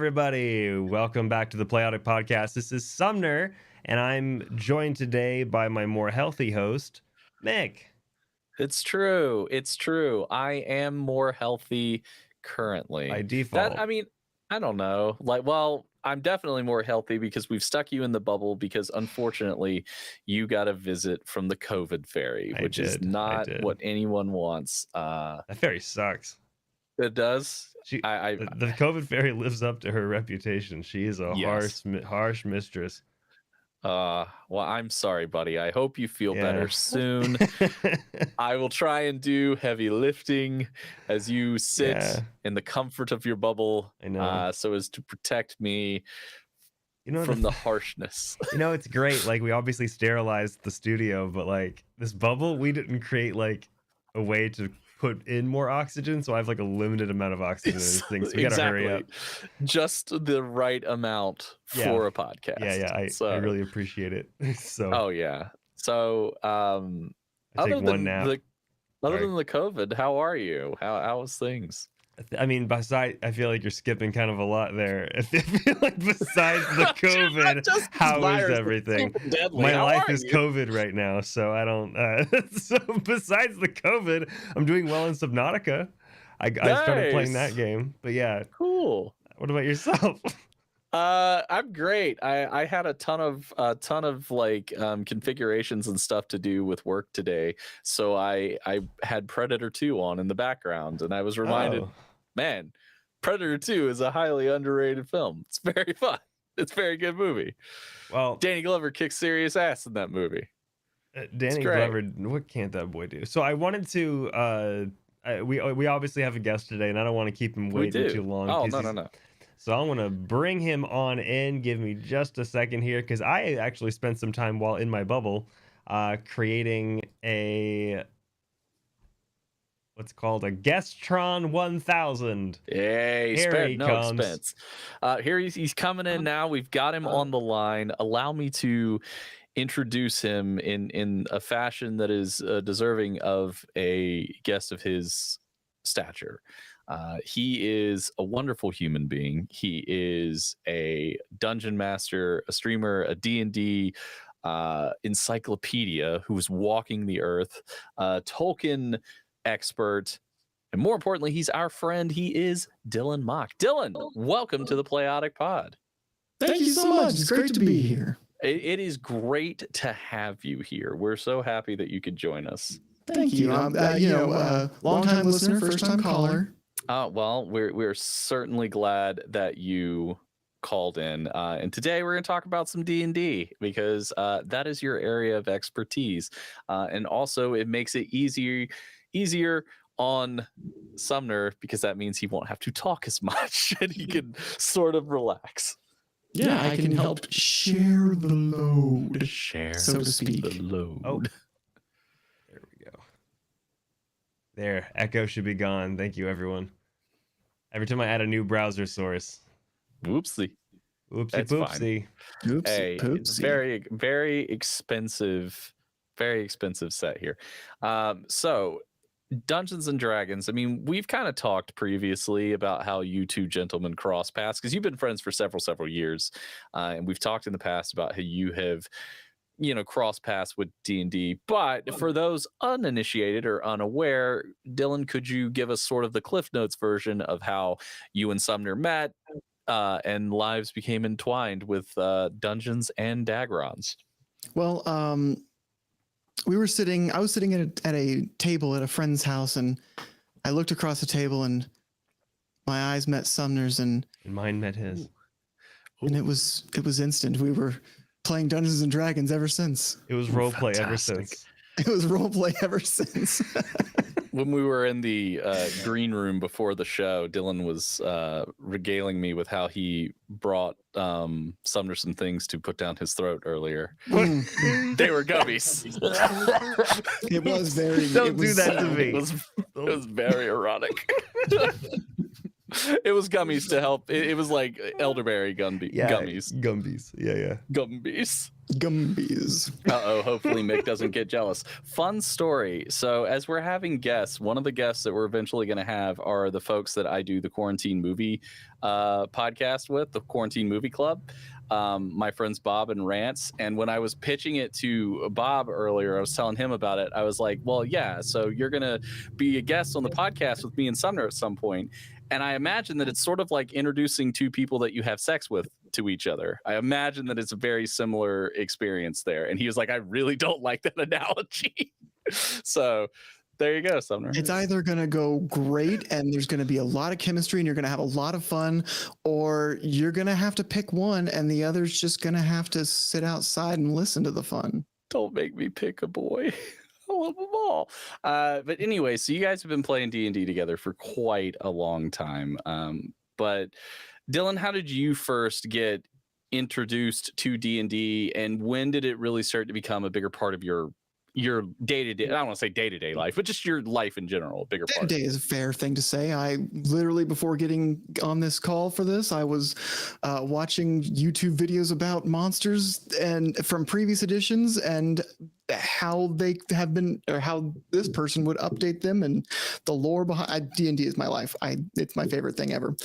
everybody. Welcome back to the Playotic Podcast. This is Sumner, and I'm joined today by my more healthy host, Mick. It's true. I am more healthy currently. By default. I don't know. I'm definitely more healthy because we've stuck you in the bubble because unfortunately you got a visit from the COVID fairy, which is not what anyone wants. That fairy sucks. It does. The COVID fairy lives up to her reputation. She is a harsh mistress. Well, I'm sorry, buddy. I hope you feel better soon. I will try and do heavy lifting as you sit in the comfort of your bubble, so as to protect me from the harshness. It's great. Like, we obviously sterilized the studio, but like this bubble, we didn't create like a way to put in more oxygen, so I have like a limited amount of oxygen in these things. We gotta hurry up. Just the right amount for a podcast. I really appreciate it. So other than the COVID, how are you? How was things? I mean, I feel like you're skipping kind of a lot there. I feel like besides the COVID, how is everything? My life is COVID right now, so I don't. So besides the COVID, I'm doing well in Subnautica. I started playing that game, but yeah, cool. What about yourself? I'm great. I had a ton of configurations and stuff to do with work today, so I had Predator 2 on in the background, and I was reminded, man, Predator 2 is a highly underrated film. It's very fun. It's a very good movie. Well, Danny Glover kicks serious ass in that movie. Danny Glover, what can't that boy do? So I wanted to. We obviously have a guest today, and I don't want to keep him waiting too long. Oh no. So I'm going to bring him on in. Give me just a second here, because I actually spent some time while in my bubble creating what's called a Guesttron 1000. Yay, spared no expense. Here he's coming in now. We've got him on the line. Allow me to introduce him in a fashion that is deserving of a guest of his stature. He is a wonderful human being. He is a dungeon master, a streamer, a D&D encyclopedia who's walking the earth, Tolkien expert, and more importantly, he's our friend. He is Dylan Mock. Dylan, welcome to the Playotic Pod. Thank you so much. It's great to be here. It is great to have you here. We're so happy that you could join us. Thank you. Long-time listener, first-time caller. Well, we're certainly glad that you called in. And today we're going to talk about some D&D because that is your area of expertise. And also it makes it easier on Sumner because that means he won't have to talk as much and he can sort of relax. Yeah, I can help share the load. So to speak. The load. Oh. There we go. There, echo should be gone. Thank you, everyone. Every time I add a new browser source. Whoopsie. That's poopsie. Oopsie, hey, poopsie. It's very expensive set here. So Dungeons and Dragons. I mean, we've kind of talked previously about how you two gentlemen cross paths because you've been friends for several years, and we've talked in the past about how you have, cross paths with D&D. But for those uninitiated or unaware, Dylan, could you give us sort of the Cliff Notes version of how you and Sumner met and lives became entwined with Dungeons and Dagrons? Well, I was sitting at a table at a friend's house, and I looked across the table, and my eyes met Sumner's, and mine met his. And it was instant. We were playing Dungeons and Dragons ever since. It was roleplay ever since. It was roleplay ever since. When we were in the green room before the show, Dylan was regaling me with how he brought Sumner some things to put down his throat earlier. They were gummies. It was very. Don't do that to me. It was very erotic. It was gummies to help. It was like elderberry gummies. Gumbies. Yeah. Gumbies. Hopefully Mick doesn't get jealous. Fun story. So as we're having guests, one of the guests that we're eventually going to have are the folks that I do the Quarantine Movie podcast with, the Quarantine Movie Club. My friends Bob and Rance. And when I was pitching it to Bob earlier, I was telling him about it. I was like, well, yeah, so you're going to be a guest on the podcast with me and Sumner at some point. And I imagine that it's sort of like introducing two people that you have sex with to each other. I imagine that it's a very similar experience there. And he was like, I really don't like that analogy. So there you go, Sumner. It's either going to go great and there's going to be a lot of chemistry and you're going to have a lot of fun, or you're going to have to pick one and the other's just going to have to sit outside and listen to the fun. Don't make me pick a boy. I love them all. But anyway, so you guys have been playing D&D together for quite a long time. But Dylan, how did you first get introduced to D&D, and when did it really start to become a bigger part of your day-to-day, I don't want to say day-to-day life, but just your life in general, a bigger part? Day-to-day is a fair thing to say. I literally, before getting on this call for this, I was watching YouTube videos about monsters and from previous editions and how they have been, or how this person would update them, and the lore behind D&D is my life. It's my favorite thing ever.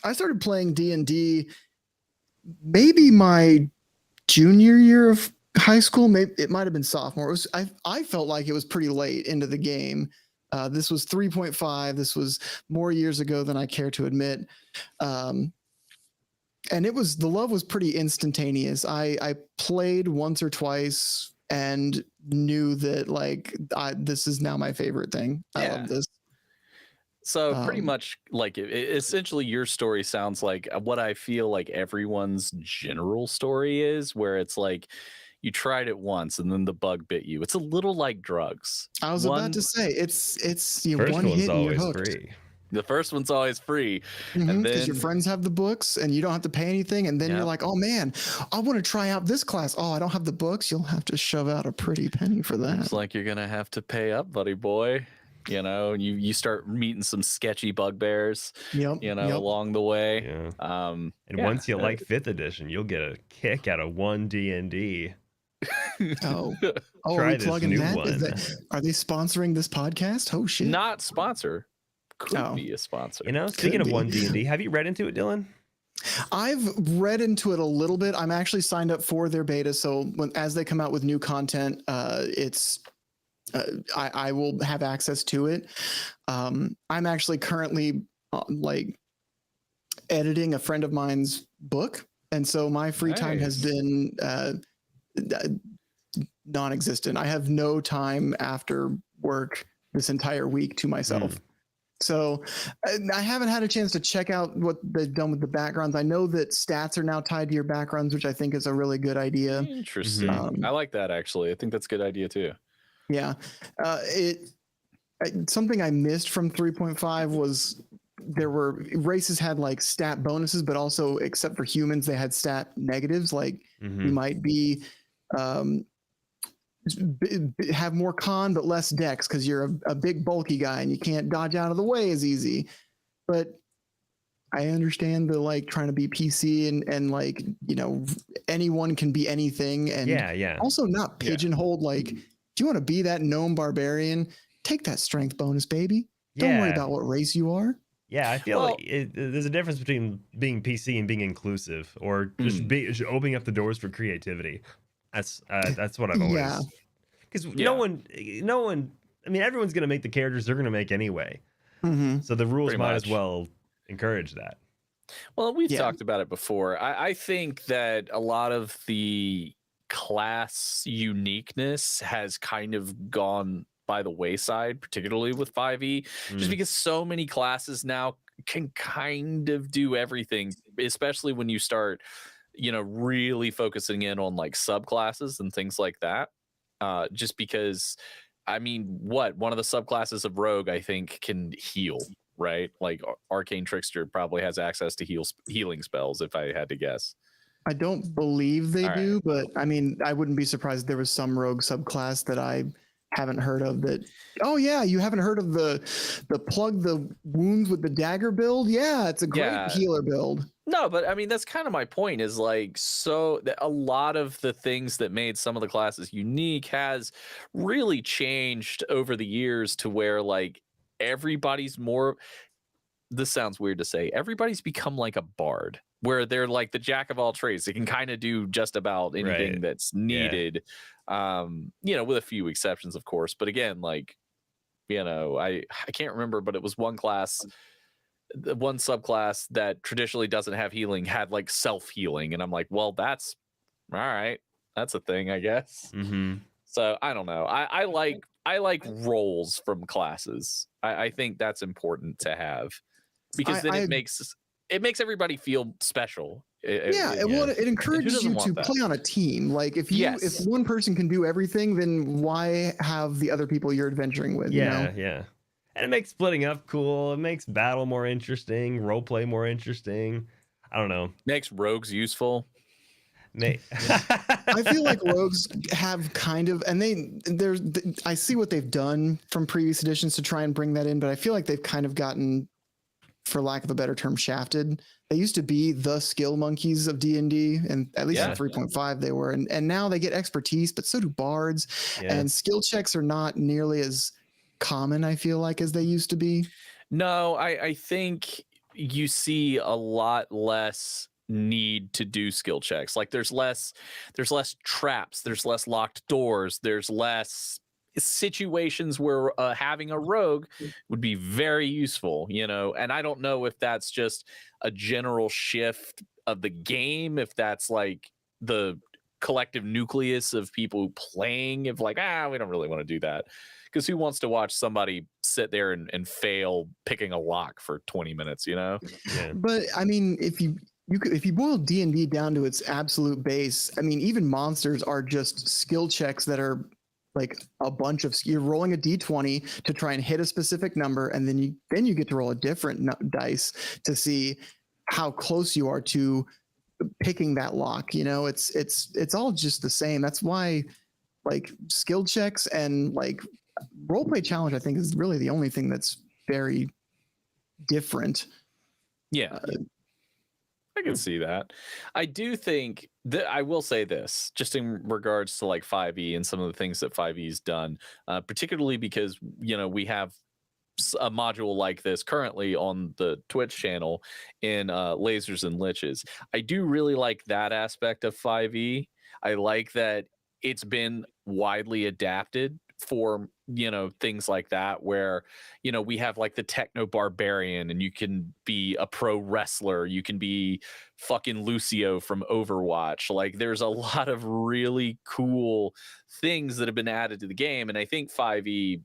I started playing D&D maybe my junior year of high school. Maybe it might have been sophomore. I felt like it was pretty late into the game. This was 3.5. This was more years ago than I care to admit. And the love was pretty instantaneous. I played once or twice and knew that this is now my favorite thing. I love this. So pretty much like essentially your story sounds like what I feel like everyone's general story is, where it's like you tried it once and then the bug bit you. It's a little like drugs. I was about to say it's first one hit and you're hooked. Free. The first one's always free. And then because your friends have the books and you don't have to pay anything. And then you're like, oh man, I want to try out this class. Oh, I don't have the books. You'll have to shove out a pretty penny for that. It's like you're going to have to pay up, buddy boy. You know, you start meeting some sketchy bugbears, along the way. Yeah. Once you like 5th edition, you'll get a kick out of 1 D&D. Oh, Try are we this plugging new that? one. Are they sponsoring this podcast? Oh shit! Not sponsor. Could be a sponsor. Speaking of 1 D&D, have you read into it, Dylan? I've read into it a little bit. I'm actually signed up for their beta, so as they come out with new content, I will have access to it. I'm actually currently editing a friend of mine's book, and so my free time has been non-existent. I have no time after work this entire week to myself. So I haven't had a chance to check out what they've done with the backgrounds. I know that stats are now tied to your backgrounds, which I think is a really good idea. Interesting. I like that, actually. I think that's a good idea too. Yeah. Something I missed from 3.5 was there were races had like stat bonuses, but also, except for humans, they had stat negatives. Like you might be have more con but less dex because you're a big bulky guy and you can't dodge out of the way as easy. But I understand the trying to be PC and anyone can be anything, and also not pigeonholed. Like, do you want to be that gnome barbarian? Take that strength bonus, baby. Don't worry about what race you are. Yeah, I feel there's a difference between being PC and being inclusive, or just opening up the doors for creativity. That's what I've always. Because no one. I mean, everyone's gonna make the characters they're gonna make anyway. So the rules might as well encourage that. Well, we've talked about it before. I think that a lot of the class uniqueness has kind of gone by the wayside, particularly with 5e, just because so many classes now can kind of do everything, especially when you start really focusing in on like subclasses and things like that. Just because, I mean, one of the subclasses of rogue, I think, can heal, right? Like Arcane Trickster probably has access to healing spells, if I had to guess. I don't believe they do, but I mean, I wouldn't be surprised if there was some rogue subclass that I haven't heard of that. Oh yeah, you haven't heard of the plug the wounds with the dagger build? Yeah, it's a great healer build. No, but I mean, that's kind of my point is like, so a lot of the things that made some of the classes unique has really changed over the years to where like everybody's more, this sounds weird to say, everybody's become like a bard where they're like the jack of all trades. They can kind of do just about anything that's needed, with a few exceptions, of course. But again, like, I can't remember, but it was one class, one subclass that traditionally doesn't have healing had like self-healing, and I'm like, well, that's all right, that's a thing, I guess. So I don't know, I like roles from classes. I think that's important to have, because then it makes everybody feel special. It encourages you to play on a team. Like if one person can do everything, then why have the other people you're adventuring with? And it makes splitting up cool. It makes battle more interesting, role play more interesting. I don't know. Makes rogues useful. I feel like rogues have kind of, and I see what they've done from previous editions to try and bring that in, but I feel like they've kind of gotten, for lack of a better term, shafted. They used to be the skill monkeys of D&D, and at least in 3.5 they were, and now they get expertise, but so do bards, and skill checks are not nearly as common, I feel like, as they used to be. No, I think you see a lot less need to do skill checks. Like there's less traps, there's less locked doors, there's less situations where having a rogue would be very useful, and I don't know if that's just a general shift of the game, if that's like the collective nucleus of people playing, if like, we don't really want to do that, because who wants to watch somebody sit there and fail picking a lock for 20 minutes, But I mean, if you boil D&D down to its absolute base, I mean, even monsters are just skill checks that are like a bunch of, you're rolling a d20 to try and hit a specific number, and then you get to roll a different dice to see how close you are to picking that lock. It's all just the same. That's why like skill checks and like roleplay challenge, I think, is really the only thing that's very different. I can see that. I do think that I will say this, just in regards to like 5e and some of the things that 5e's done, particularly because, we have a module like this currently on the Twitch channel in Lasers and Liches. I do really like that aspect of 5e. I like that it's been widely adapted for things like that, where we have like the techno barbarian, and you can be a pro wrestler, you can be fucking Lucio from Overwatch. Like there's a lot of really cool things that have been added to the game, and I think 5e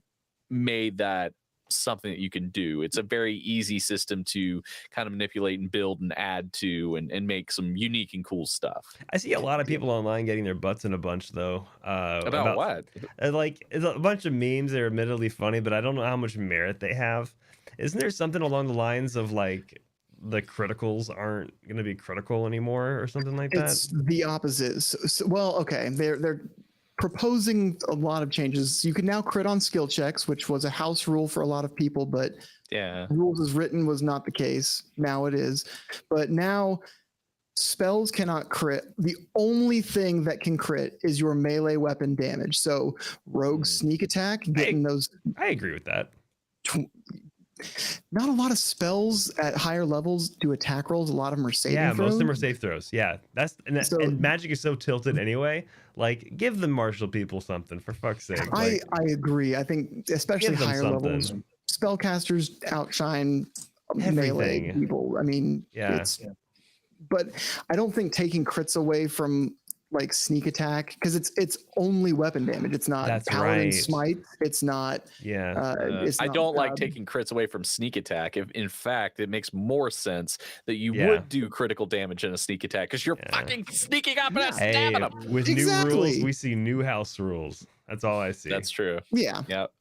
made that something that you can do. It's a very easy system to kind of manipulate and build and add to, and make some unique and cool stuff. I see a lot of people online getting their butts in a bunch though. About what? Like it's a bunch of memes that are admittedly funny, but I don't know how much merit they have. Isn't there something along the lines of like the criticals aren't going to be critical anymore or something like that? It's the opposite. Well, okay, they're proposing a lot of changes. You can now crit on skill checks, which was a house rule for a lot of people, but rules as written was not the case. Now it is. But now spells cannot crit. The only thing that can crit is your melee weapon damage. So rogue sneak attack, getting those. I agree with that. Not a lot of spells at higher levels do attack rolls. A lot of them are saving throws. Most of them are safe throws. Yeah, and magic is so tilted anyway. Like, give the martial people something, for fuck's sake. I agree. I think especially higher levels, spellcasters outshine melee people. I mean, but I don't think taking crits away from like sneak attack, because it's only weapon damage. It's not paladin smite. It's not. I don't like taking crits away from sneak attack. In fact, it makes more sense that you would do critical damage in a sneak attack, because you're fucking sneaking up and stabbing them. With new rules, we see new house rules. That's all I see. That's true. Yeah. Yep.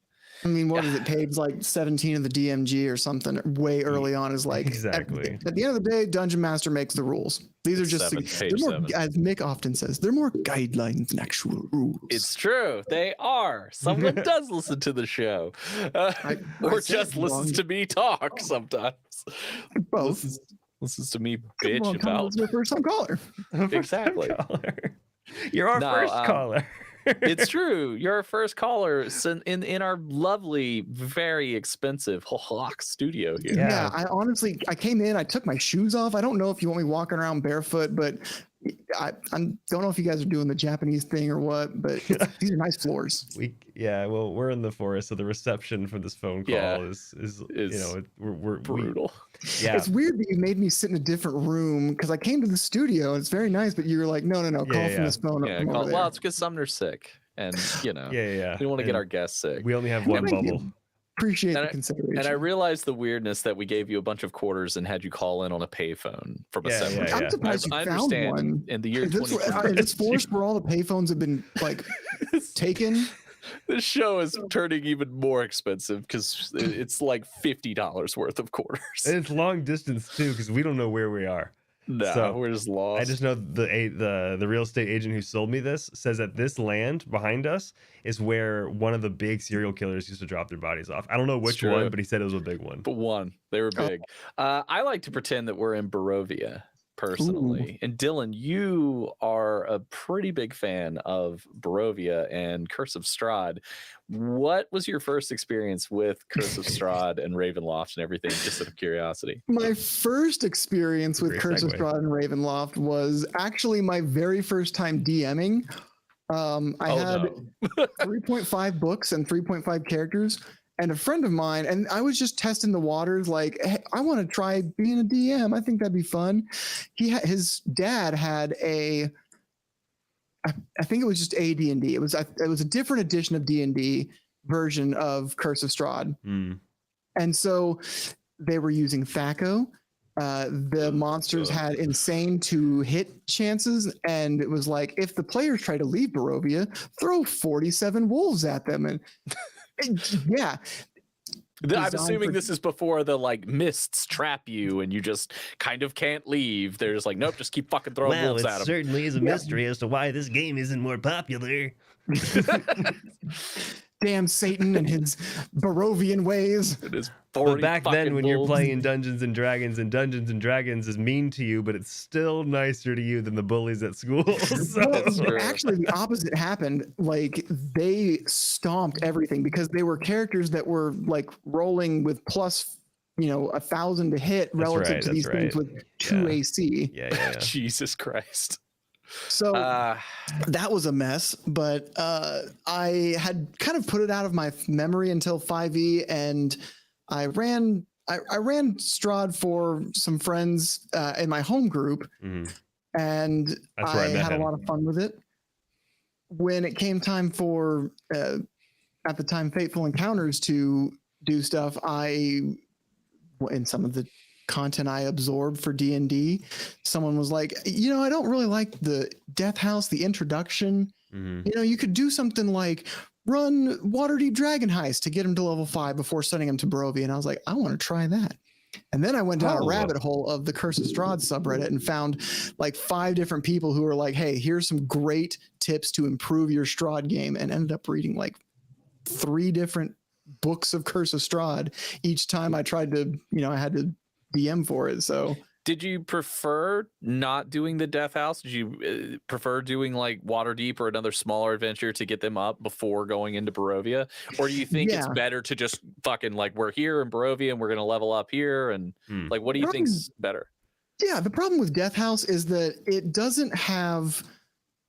I mean, what is it? Page like 17 of the DMG or something way early on is like, exactly. At the end of the day, Dungeon Master makes the rules. These are just, they're more, as Mick often says, they're more guidelines than actual rules. It's true. They are. Someone does listen to the show. Or just listens to me talk sometimes. Both. Listens to me bitch about. Your first time caller. Exactly. You're our first caller. It's true. You're our first caller in our lovely, very expensive studio here. Yeah, I came in, I took my shoes off. I don't know if you want me walking around barefoot, but I don't know if you guys are doing the Japanese thing or what, but these are nice floors. Well, we're in the forest, so the reception for this phone call is we're brutal. It's weird that you made me sit in a different room because I came to the studio and it's very nice, but you were like, no, call from this phone. Well, it's because Sumner's sick, and we don't want to get our guests sick. We only have one bubble. Appreciate the consideration. And I realized the weirdness that we gave you a bunch of quarters and had you call in on a payphone from a separate. I'm surprised you found one. In the year 2020. In this forest where all the payphones have been like taken. This show is turning even more expensive because it's like $50 worth of quarters. And it's long distance too because we don't know where we are. No, so we're just lost. I just know the real estate agent who sold me this says that this land behind us is where one of the big serial killers used to drop their bodies off. I don't know which one, but he said it was a big one. But they were big. I like to pretend that we're in Barovia personally. And Dylan, you are a pretty big fan of Barovia and Curse of Strahd. What was your first experience with Curse of Strahd and Ravenloft and everything, just out of curiosity? My first experience with Curse of Strahd and Ravenloft was actually my very first time DMing. I had 3.5 books and 3.5 characters. And a friend of mine, and I was just testing the waters, like, hey, I want to try being a DM. I think that'd be fun. His dad had I think it was just a D&D. It was a different edition of D&D version of Curse of Strahd. And so they were using THAC0. The monsters had insane to hit chances, and it was like, if the players try to leave Barovia, throw 47 wolves at them. And yeah. I'm assuming this is before the mists trap you and you just kind of can't leave. They're just like, nope, just keep fucking throwing wolves at them. Certainly is a mystery as to why this game isn't more popular. Damn Satan and his Barovian ways. But back then when you're playing Dungeons and Dragons is mean to you, but it's still nicer to you than the bullies at school. Actually, the opposite happened. Like, they stomped everything because they were characters that were like rolling with plus 1,000 to hit relative to these things with 2 AC. Yeah. Jesus Christ. So that was a mess, but I had kind of put it out of my memory until 5e, and I ran Strahd for some friends in my home group, and I had a lot of fun with it. When it came time for, at the time, Fateful Encounters to do stuff, in some of the content I absorbed for D&D, someone was like, I don't really like the Death House, the introduction. You could do something like run Waterdeep Dragon Heist to get him to level 5 before sending him to Barovia. And I was like, I want to try that. And then I went down a rabbit hole of the Curse of Strahd subreddit and found like 5 different people who were like, hey, here's some great tips to improve your Strahd game, and ended up reading like 3 different books of Curse of Strahd each time I tried to, I had to DM for it. So did you prefer not doing the Death House? Did you prefer doing like Waterdeep or another smaller adventure to get them up before going into Barovia? Or do you think it's better to just fucking like, we're here in Barovia and we're going to level up here? And like, what do you think's better? Yeah. The problem with Death House is that it doesn't have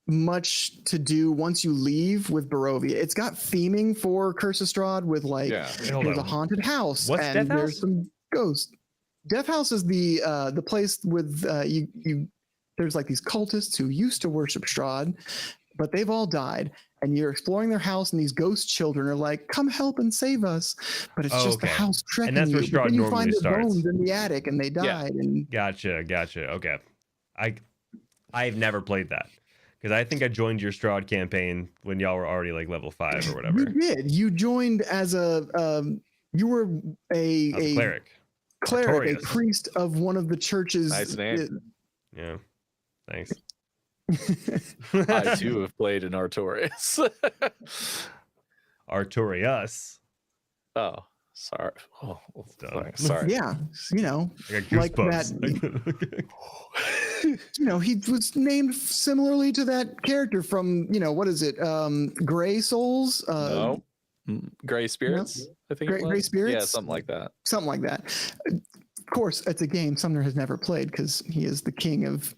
much to do once you leave with Barovia. It's got theming for Curse of Strahd with like, there's a haunted house. What's and Death House? There's some ghosts. Death House is the place with you. There's like these cultists who used to worship Strahd, but they've all died, and you're exploring their house, and these ghost children are like, "Come help and save us!" But it's just the house trekking and that's where you. Strahd Then you normally find their starts. bones in the attic, and they died. And Gotcha. Okay, I've never played that Because I think I joined your Strahd campaign when y'all were already like level 5 or whatever. You did. You joined as you were a cleric, a priest of one of the churches. Nice name. Yeah. Thanks. I too have played in Artorias. Artorias. Oh, sorry. Oh, sorry. Yeah, you know, like that. He was named similarly to that character from, what is it? Gray Souls? No. Gray Spirits? No? I think Gray Spirits? Yeah, something like that. Something like that. Of course, it's a game Sumner has never played because he is the king of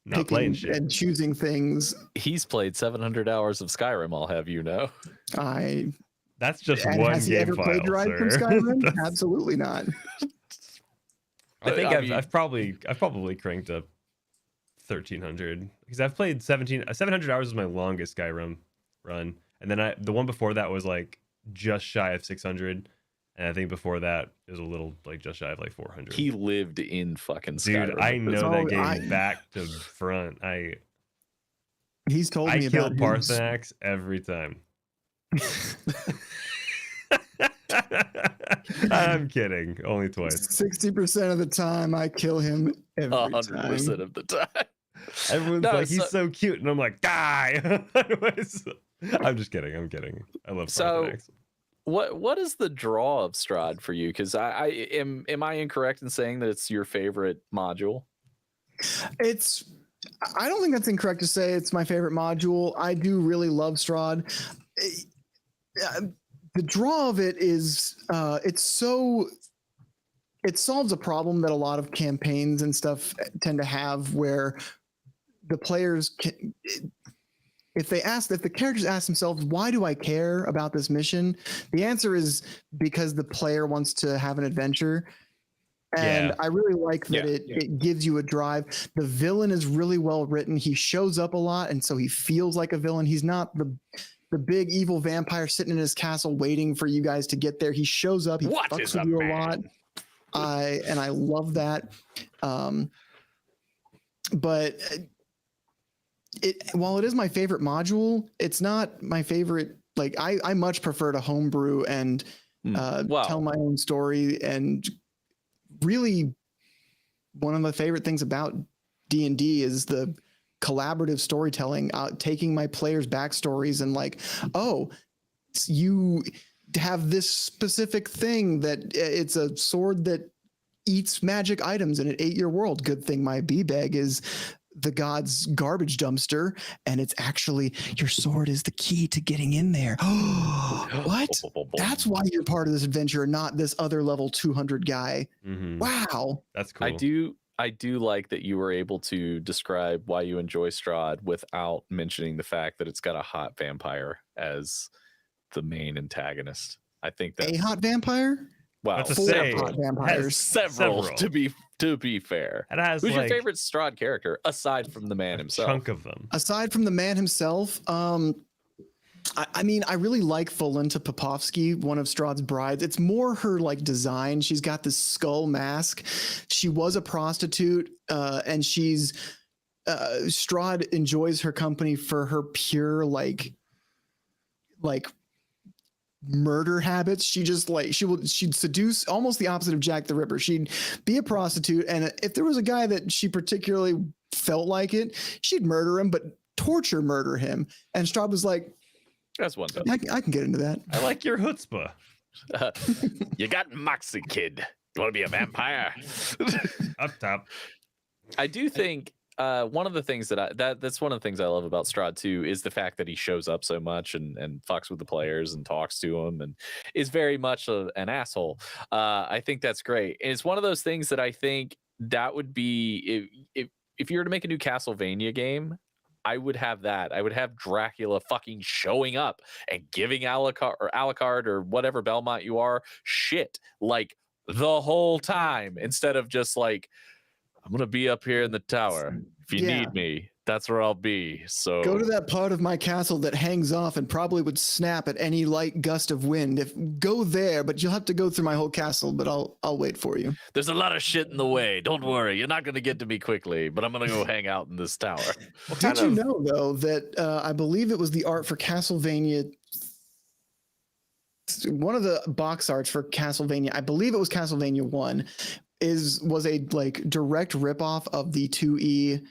not playing shit and choosing things. He's played 700 hours of Skyrim, I'll have you know. That's just and one has he game ever file, plagiarized from Skyrim? Absolutely not. I think I've probably cranked up 1,300 because I've played 700 hours is my longest Skyrim run, and then the one before that was like just shy of 600, and I think before that it was a little like just shy of like 400. He lived in fucking Skyrim. Dude, I know that game back to front. He's told me about I kill Parthenax every time. I'm kidding. Only twice. 60% of the time, I kill him every 100% of the time. Everyone's like, he's so cute, and I'm like, die. I'm just kidding. I'm kidding. I love Parthenax. What is the draw of Strahd for you? Because am I incorrect in saying that it's your favorite module? I don't think that's incorrect to say it's my favorite module. I do really love Strahd. The draw of it is it solves a problem that a lot of campaigns and stuff tend to have, where the players can, if the characters ask themselves, why do I care about this mission? The answer is because the player wants to have an adventure. And I really like that it gives you a drive. The villain is really well written. He shows up a lot, and so he feels like a villain. He's not the big evil vampire sitting in his castle waiting for you guys to get there. He shows up. He fucks with you a lot. I love that. But while it is my favorite module, it's not my favorite. Like I much prefer to homebrew and tell my own story. And really, one of my favorite things about D&D is the collaborative storytelling, taking my players' backstories and like, oh, you have this specific thing that it's a sword that eats magic items in an 8-year world. Good thing my bag is the god's garbage dumpster, and it's actually your sword is the key to getting in there. What? That's why you're part of this adventure, not this other level 200 guy. Mm-hmm. Wow, that's cool. I do like that you were able to describe why you enjoy Strahd without mentioning the fact that it's got a hot vampire as the main antagonist. I think that's a hot vampire. Wow, hot vampires. Several. To be fair. Who's your favorite Strahd character aside from the man himself? Chunk of them. Aside from the man himself, I mean, I really like Volenta Popovsky, one of Strahd's brides. It's more her like design. She's got this skull mask. She was a prostitute, and Strahd enjoys her company for her pure like murder habits. She'd seduce, almost the opposite of Jack the Ripper. She'd be a prostitute, and if there was a guy that she particularly felt like it, she'd murder him, but murder him. And Strahd was like, that's one thing. I can get into that. I like your chutzpah. You got moxie, kid. You want to be a vampire? Up top. I do think one of the things that's one of the things I love about Strahd too is the fact that he shows up so much and fucks with the players and talks to them and is very much an asshole. I think that's great. And it's one of those things that I think that would be if you were to make a new Castlevania game, I would have that. I would have Dracula fucking showing up and giving Alucard or whatever Belmont you are shit like the whole time, instead of just like, I'm gonna be up here in the tower. If you Yeah. need me, that's where I'll be. So Go to that part of my castle that hangs off and probably would snap at any light gust of wind. Go there, but you'll have to go through my whole castle, but I'll wait for you. there's a lot of shit in the way. Don't worry, you're not gonna get to me quickly, but I'm gonna go hang out in this tower. Did you know, though, that I believe it was the art for Castlevania, one of the box arts for Castlevania, I believe it was Castlevania 1, was a like direct ripoff of the 2E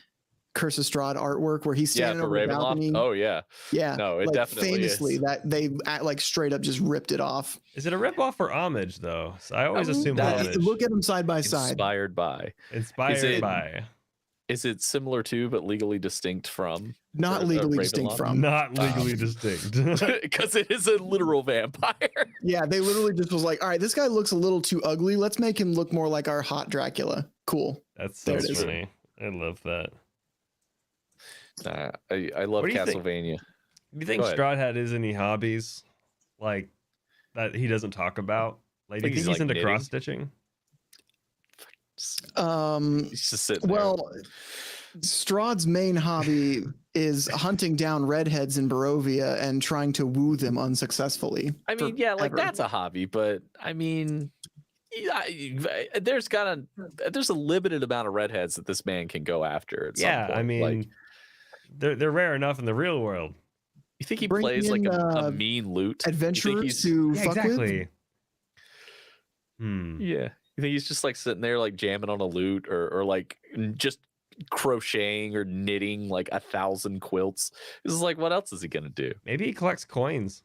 Curse of Strahd artwork where he's standing over the balcony. Oh yeah. Yeah. No, it definitely famously is. that they like straight up just ripped it off. Is it a ripoff or homage though? So I always assume homage. Look at them side by side. Inspired by. Inspired by. Is it similar to, but legally distinct from? Not legally distinct from. Not legally distinct. Because it is a literal vampire. Yeah, they literally just was like, all right, this guy looks a little too ugly. Let's make him look more like our hot Dracula. Cool. That's so funny. I love that. I love Castlevania. Do you think Strahd has any hobbies like that he doesn't talk about? Like, do you think he's into cross stitching? He's just sitting there. Well, Strahd's main hobby is hunting down redheads in Barovia and trying to woo them unsuccessfully. I mean, yeah, like that's a hobby, but I mean, there's a limited amount of redheads that this man can go after. At some point. I mean, like, they're rare enough in the real world. You think he plays like a mean loot? Adventurers to fuck exactly. with? Yeah. You think he's just like sitting there like jamming on a lute or like just crocheting or knitting like 1,000 quilts? This is like, what else is he gonna do? Maybe he collects coins.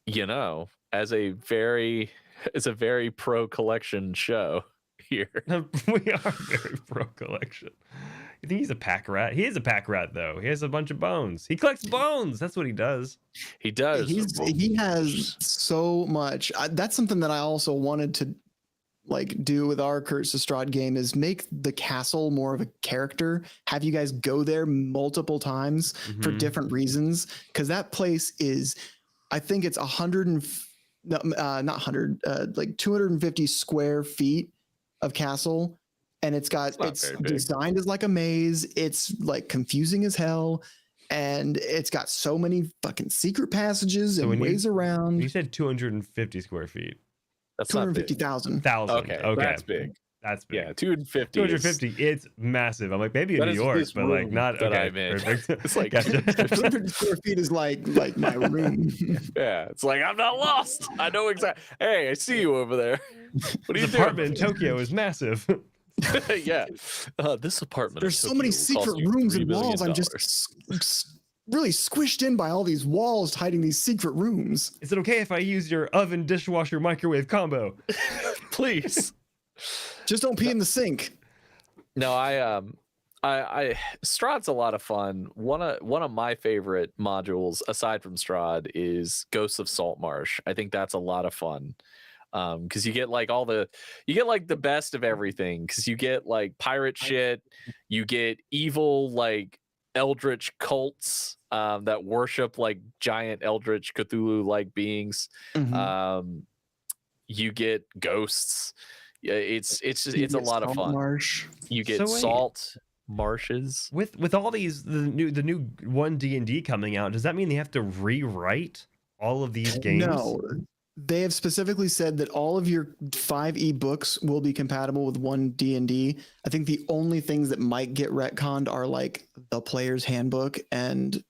You know, as a very pro collection show here. We are very pro collection. You think he's a pack rat? He is a pack rat, though. He has a bunch of bones. He collects bones. That's what he does. He does. He has so much. That's something that I also wanted to like do with our Curse of Strahd game is make the castle more of a character. Have you guys go there multiple times for different reasons, because that place is, I think it's 250 square feet of castle. And it's designed as like a maze. It's like confusing as hell. And it's got so many fucking secret passages and ways around. You said 250 square feet. That's 250,000. Okay. That's big. That's big. Yeah, 250. 250. It's massive. I'm like, maybe in New York, but like not. Okay, perfect. It's like 250 square feet is like my room. Yeah, it's like I'm not lost. I know exactly. Hey, I see you over there. What are you doing? Apartment in Tokyo is massive. Yeah, this apartment. There's so many secret rooms and walls. I'm just really squished in by all these walls hiding these secret rooms. Is it okay if I use your oven, dishwasher, microwave Please? Just don't pee in the sink. No, I Strahd's a lot of fun. One of my favorite modules aside from Strahd is Ghosts of Saltmarsh. I think that's a lot of fun. Because you get like the best of everything, because you get like pirate shit, you get evil like eldritch cults that worship like giant eldritch Cthulhu like beings. You get ghosts. It's a lot of fun. Marsh. You get salt marshes with all these the new 1 D&D coming out. Does that mean they have to rewrite all of these games? No. They have specifically said that all of your 5e books will be compatible with 1 D&D. I think the only things that might get retconned are like the player's handbook and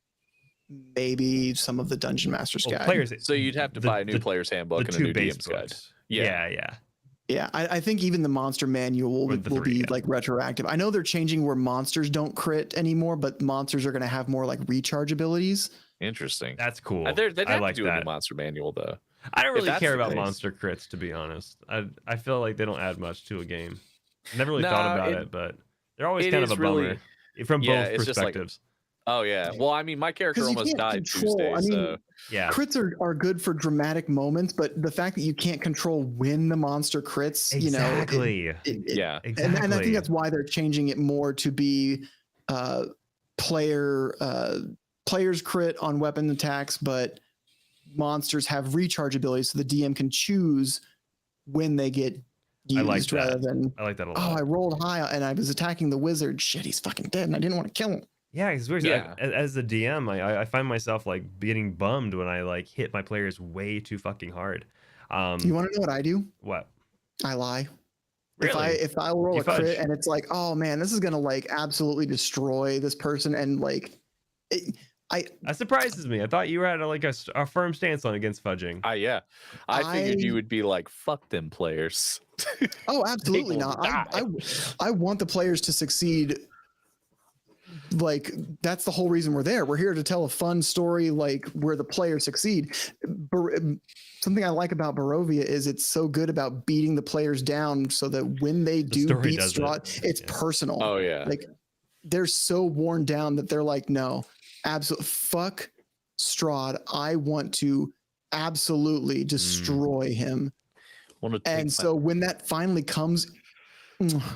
maybe some of the Dungeon Master's Guide. So you'd have to buy a new player's handbook and a new DM's guide. Yeah, I think even the monster manual will be like retroactive. I know they're changing where monsters don't crit anymore, but monsters are going to have more like recharge abilities. Interesting. That's cool. I like that. A new monster manual though. I don't really care about monster crits, to be honest. I feel like they don't add much to a game. I never really thought about it, but they're always kind of a bummer from both perspectives. Oh yeah. Well, I mean, my character almost died Tuesday. So yeah, crits are good for dramatic moments, but the fact that you can't control when the monster crits, exactly. Exactly. And I think that's why they're changing it more to be player's crit on weapon attacks, but monsters have recharge abilities, so the DM can choose when they get used rather than I like that a lot. Oh, I rolled high and I was attacking the wizard. Shit, he's fucking dead, and I didn't want to kill him. Yeah, it's weird. Yeah. As a DM, I find myself like getting bummed when I like hit my players way too fucking hard. You want to know what I do? What? I lie. Really? If I roll You a crit fudge. and it's like, oh man, this is gonna like absolutely destroy this person, and like, That surprises me. I thought you had a firm stance on against fudging. I figured you would be like, fuck them players. Oh, absolutely They will not. die. I want the players to succeed. Like, that's the whole reason we're there. We're here to tell a fun story, like where the players succeed. Something I like about Barovia is it's so good about beating the players down so that when they do beat Strahd, it's personal. Oh yeah. Like, they're so worn down that they're like, no, absolutely fuck Strahd. I want to absolutely destroy him. And so when that finally comes,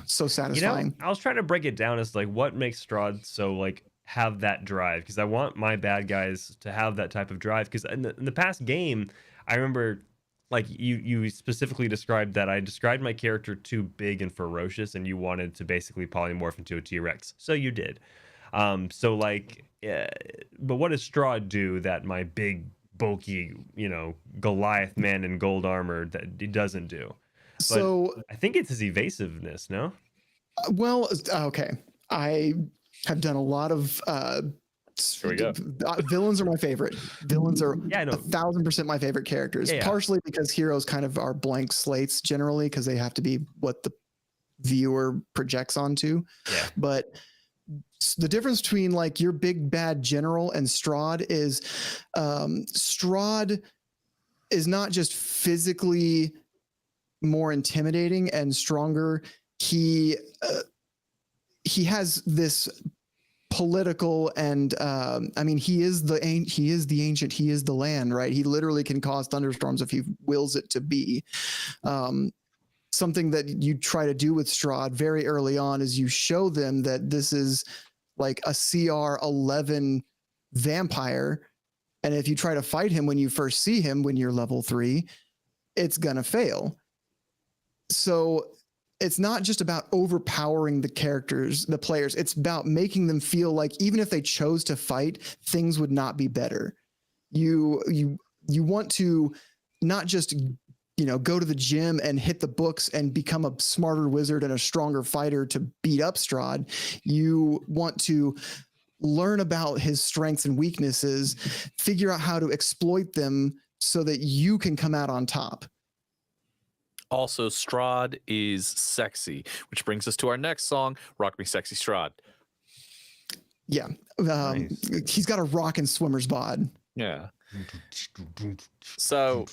so satisfying. You know, I was trying to break it down as like what makes Strahd so like have that drive, because I want my bad guys to have that type of drive. Because in the past game, I remember like you specifically described that I described my character too big and ferocious, and you wanted to basically polymorph into a T-Rex. So you did. So like, but what does Strahd do that my big, bulky, Goliath man in gold armor that he doesn't do? But So I think it's his evasiveness, no? well, okay. I have done a lot of Here we go. Villains are my favorite. Villains are Yeah, I know. 1,000% my favorite characters. Yeah. Partially because heroes kind of are blank slates generally, because they have to be what the viewer projects onto. Yeah. But the difference between like your big bad general and Strahd is Strahd is not just physically more intimidating and stronger. He has this political and I mean, he is the ancient, he is the land, right? He literally can cause thunderstorms if he wills it to be. Something that you try to do with Strahd very early on is you show them that this is like a CR 11 vampire, and if you try to fight him when you first see him when you're level 3, it's gonna fail. So it's not just about overpowering the characters, the players. It's about making them feel like even if they chose to fight, things would not be better. You want to not just, go to the gym and hit the books and become a smarter wizard and a stronger fighter to beat up Strahd. You want to learn about his strengths and weaknesses, figure out how to exploit them so that you can come out on top. Also, Strahd is sexy, which brings us to our next song, Rock Me Sexy Strahd. Yeah. Nice. He's got a rockin' swimmer's bod. Yeah. So,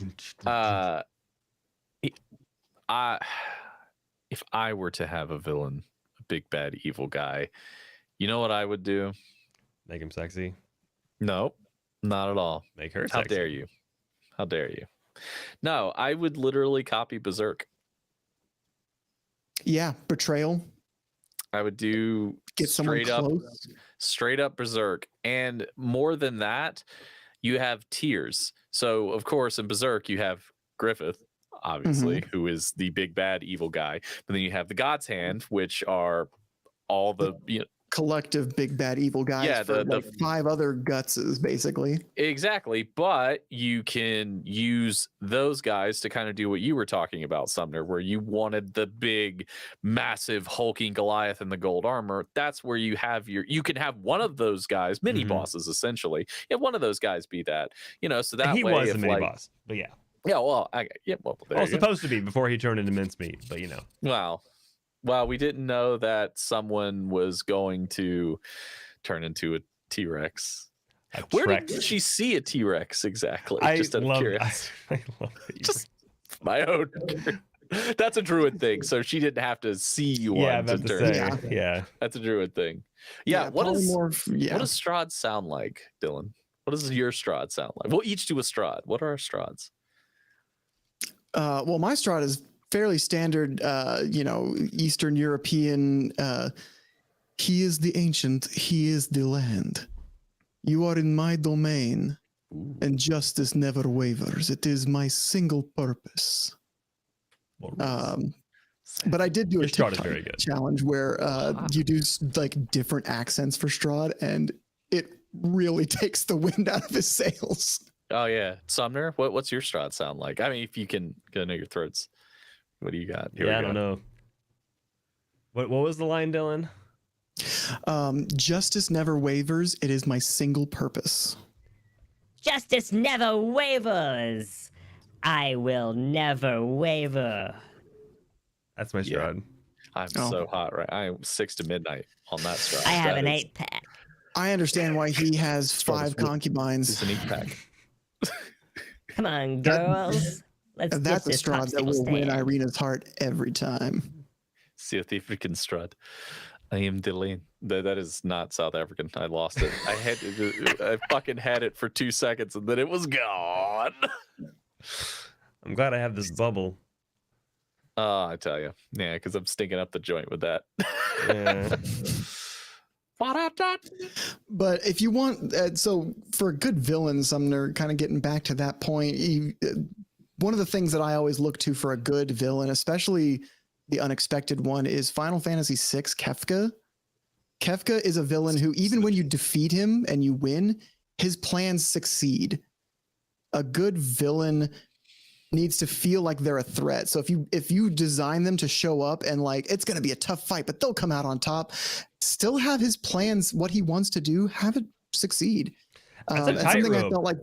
if I were to have a villain, a big bad evil guy, you know what I would do? Make him sexy. No, not at all. Make her How sexy. dare you? How dare you? No, I would literally copy Berserk. Yeah, betrayal. I would do Get someone straight up Berserk. And more than that, you have tiers. So of course in Berserk you have Griffith, obviously, who is the big bad evil guy. But then you have the God's Hand, which are all the collective big bad evil guys. Yeah, for the like 5 other gutses basically. Exactly, but you can use those guys to kind of do what you were talking about, Sumner, where you wanted the big, massive, hulking Goliath in the gold armor. That's where you can have one of those guys, mini bosses essentially. Yeah, one of those guys be that, so that he way was a mini boss, but yeah. Yeah, well, Supposed to be before he turned into mincemeat, but Well, we didn't know that someone was going to turn into a T-Rex. Where did she see a T-Rex exactly? Just out of curiosity. I love it. Just my own. That's a druid thing, so she didn't have to see one to turn. Yeah, that's a druid thing. Yeah, what does yeah. Strahd sound like, Dylan? What does your Strahd sound like? We'll each do a Strahd. What are our Strahds? Well, my Strahd is fairly standard, Eastern European. He is the ancient, he is the land. You are in my domain, and justice never wavers. It is my single purpose. But I did do a Strahd is TikTok very good. challenge where you do like different accents for Strahd, and it really takes the wind out of his sails. Oh yeah, Sumner, what's your Strahd sound like? I mean, if you can know your throats, what do you got? Here I don't know. What was the line, Dylan? Justice never wavers. It is my single purpose. Justice never wavers. I will never waver. That's my Strahd. I'm so hot, right? I am 6 to midnight on that Strahd. I have an 8-pack. I understand why he has 5 concubines. It's an 8-pack. Come on, girls. Let's That's get a this Strahd that popsicle will win stand. Irina's heart every time. See if we can Strahd. I am Dylan. That is not South African. I lost it. I fucking had it for 2 seconds and then it was gone. I'm glad I have this bubble. I tell you. Yeah, because I'm stinking up the joint with that. Yeah. But if you want, so for a good villain, Sumner, kind of getting back to that point, one of the things that I always look to for a good villain, especially the unexpected one, is Final Fantasy VI Kefka. Kefka is a villain who, even when you defeat him and you win, his plans succeed. A good villain needs to feel like they're a threat. So if you design them to show up and like it's going to be a tough fight, but they'll come out on top, still have his plans, what he wants to do, have it succeed. And something I felt like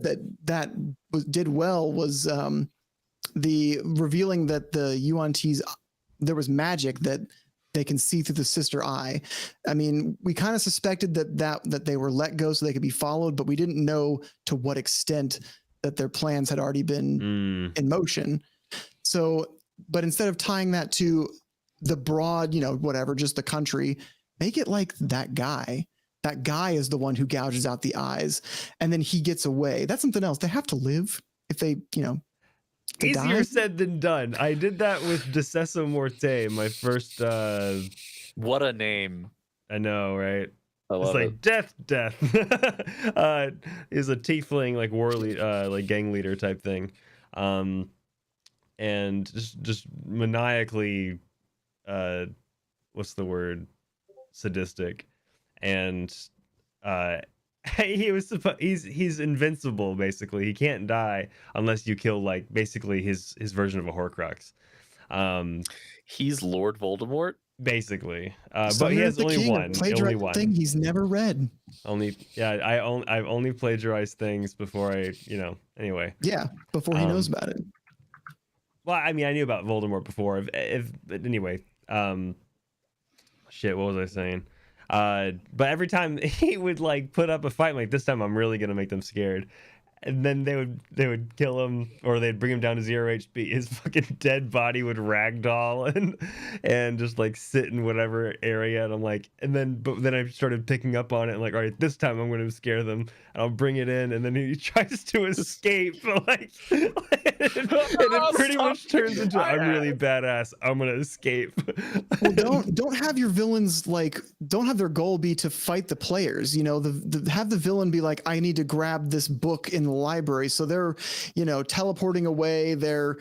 did well was the revealing that the Yuan-Tis, there was magic that they can see through the sister eye. I mean, we kind of suspected that they were let go so they could be followed, but we didn't know to what extent that their plans had already been in motion. So, but instead of tying that to the broad, whatever, just the country, make it like that guy. That guy is the one who gouges out the eyes, and then he gets away. That's something else. They have to live if they Easier said than done. I did that with Decesso Morte, my first. What a name! I know, right? I love it. Death. Is a tiefling like like gang leader type thing, and just maniacally, what's the word? Sadistic, and he's invincible basically. He can't die unless you kill like basically his version of a Horcrux. He's Lord Voldemort. Basically, but he has only one. Only one thing he's never read. I've only plagiarized things before anyway. Yeah, before he knows about it. Well, I mean, I knew about Voldemort before. But anyway, shit. What was I saying? But every time he would like put up a fight, like this time I'm really gonna make them scared. And then they would kill him, or they'd bring him down to 0 HP. His fucking dead body would ragdoll and just like sit in whatever area. And I'm like, but then I started picking up on it and like, all right, this time I'm going to scare them and I'll bring it in. And then he tries to escape, and it pretty much turns into I'm really badass. I'm gonna escape. Well, don't have your villains don't have their goal be to fight the players. Have the villain be like, I need to grab this book in the library. So they're, teleporting away. They're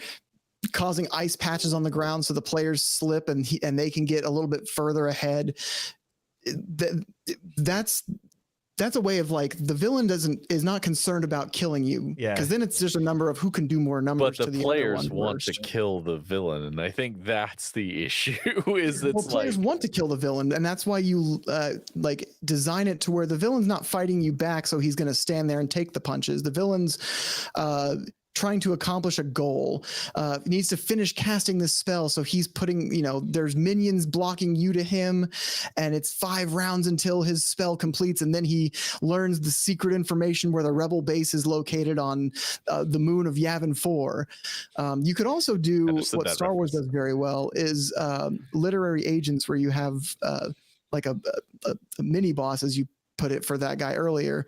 causing ice patches on the ground so the players slip and they can get a little bit further ahead. That's a way of like the villain is not concerned about killing you. Yeah. Because then it's just a number of who can do more numbers. But the players want to kill the villain, and I think that's the issue. Players want to kill the villain, and that's why you design it to where the villain's not fighting you back, so he's going to stand there and take the punches. The villain's trying to accomplish a goal, needs to finish casting this spell, so he's putting, there's minions blocking you to him, and it's 5 rounds until his spell completes, and then he learns the secret information where the rebel base is located on the moon of Yavin 4. You could also do what Star Wars does very well is literary agents, where you have like a mini boss, as you put it, for that guy earlier,